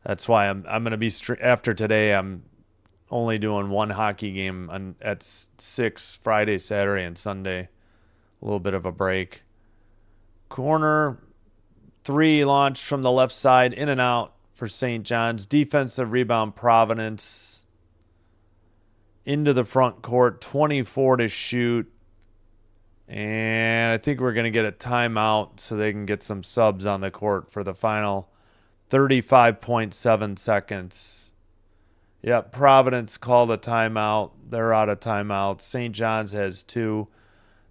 That's why I'm going to be after today. I'm only doing one hockey game at 6 Friday, Saturday, and Sunday. A little bit of a break. Corner 3 launched from the left side, in and out for St. John's. Defensive rebound, Providence. Into the front court, 24 to shoot. And I think we're going to get a timeout so they can get some subs on the court for the final 35.7 seconds. Yep, Providence called a timeout. They're out of timeouts. St. John's has 2.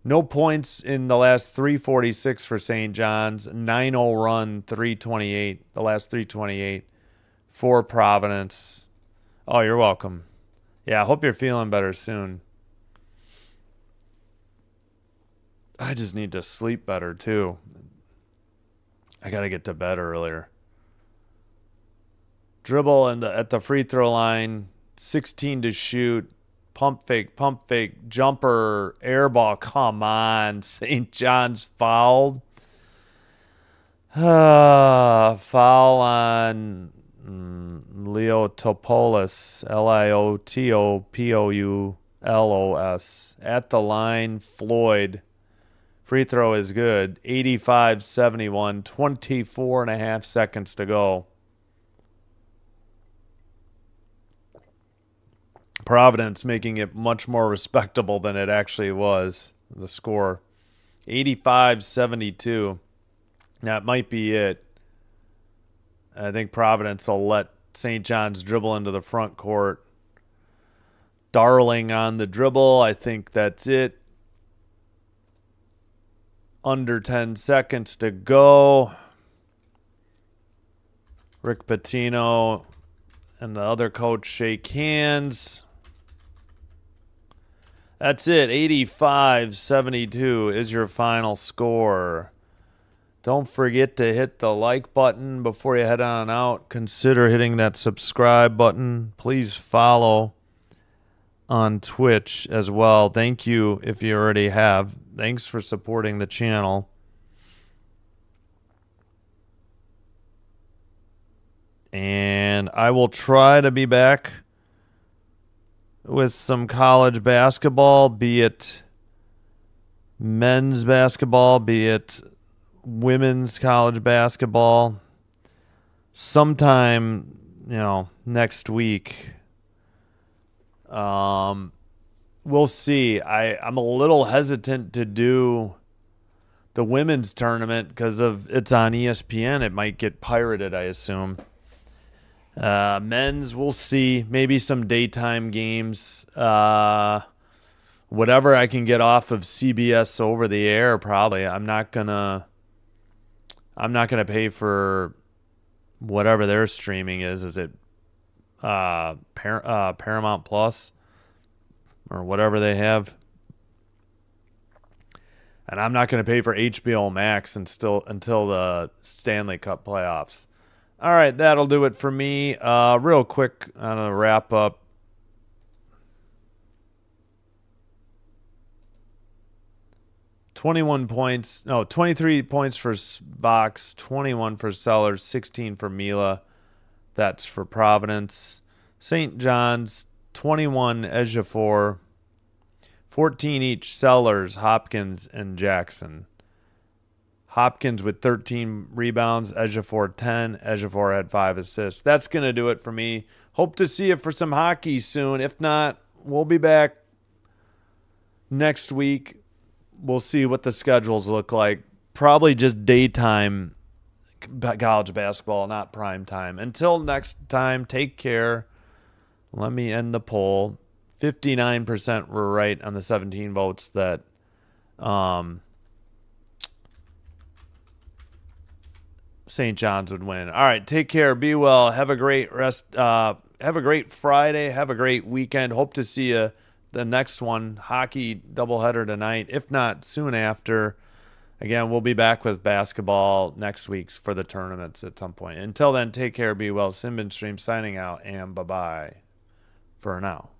No points in the last 3:46 for St. John's. 9-0 run, 3:28. The last 3:28 for Providence. Oh, you're welcome. Yeah, I hope you're feeling better soon. I just need to sleep better, too. I got to get to bed earlier. Dribble at the free throw line. 16 to shoot. Pump fake, jumper, air ball. Come on. St. John's fouled. Foul on Liotopoulos. Liotopoulos. At the line, Floyd. Free throw is good. 85-71. 24 and a half seconds to go. Providence making it much more respectable than it actually was. The score. 85-72. That might be it. I think Providence will let St. John's dribble into the front court. Darling on the dribble. I think that's it. Under 10 seconds to go. Rick Pitino and the other coach shake hands. That's it. 85-72 is your final score. Don't forget to hit the like button before you head on out. Consider hitting that subscribe button. Please follow on Twitch as well. Thank you if you already have. Thanks for supporting the channel. And I will try to be back. with some college basketball, be it men's basketball, be it women's college basketball, sometime, next week. We'll see. I'm a little hesitant to do the women's tournament because of it's on ESPN. It might get pirated, I assume. Men's, we'll see. Maybe some daytime games. Whatever I can get off of CBS over the air, probably. I'm not gonna pay for whatever their streaming is. Is it Paramount Plus or whatever they have? And I'm not going to pay for HBO Max until the Stanley Cup playoffs. All right, that'll do it for me. Real quick on a wrap up. $23 points for Box, 21 for Sellers, 16 for Mila. That's for Providence. St. John's, 21 Ejiofor, 14 each Sellers, Hopkins, and Jackson. Hopkins with 13 rebounds, Ejiofor 10. Ejiofor had 5 assists. That's going to do it for me. Hope to see you for some hockey soon. If not, we'll be back next week. We'll see what the schedules look like. Probably just daytime college basketball, not prime time. Until next time, take care. Let me end the poll. 59% were right on the 17 votes that St. John's would win. All right, take care. Be well. Have a great rest. Have a great Friday. Have a great weekend. Hope to see you the next one. Hockey doubleheader tonight. If not, soon after. Again, we'll be back with basketball next week for the tournaments at some point. Until then, take care. Be well. Simbin Stream signing out, and bye-bye for now.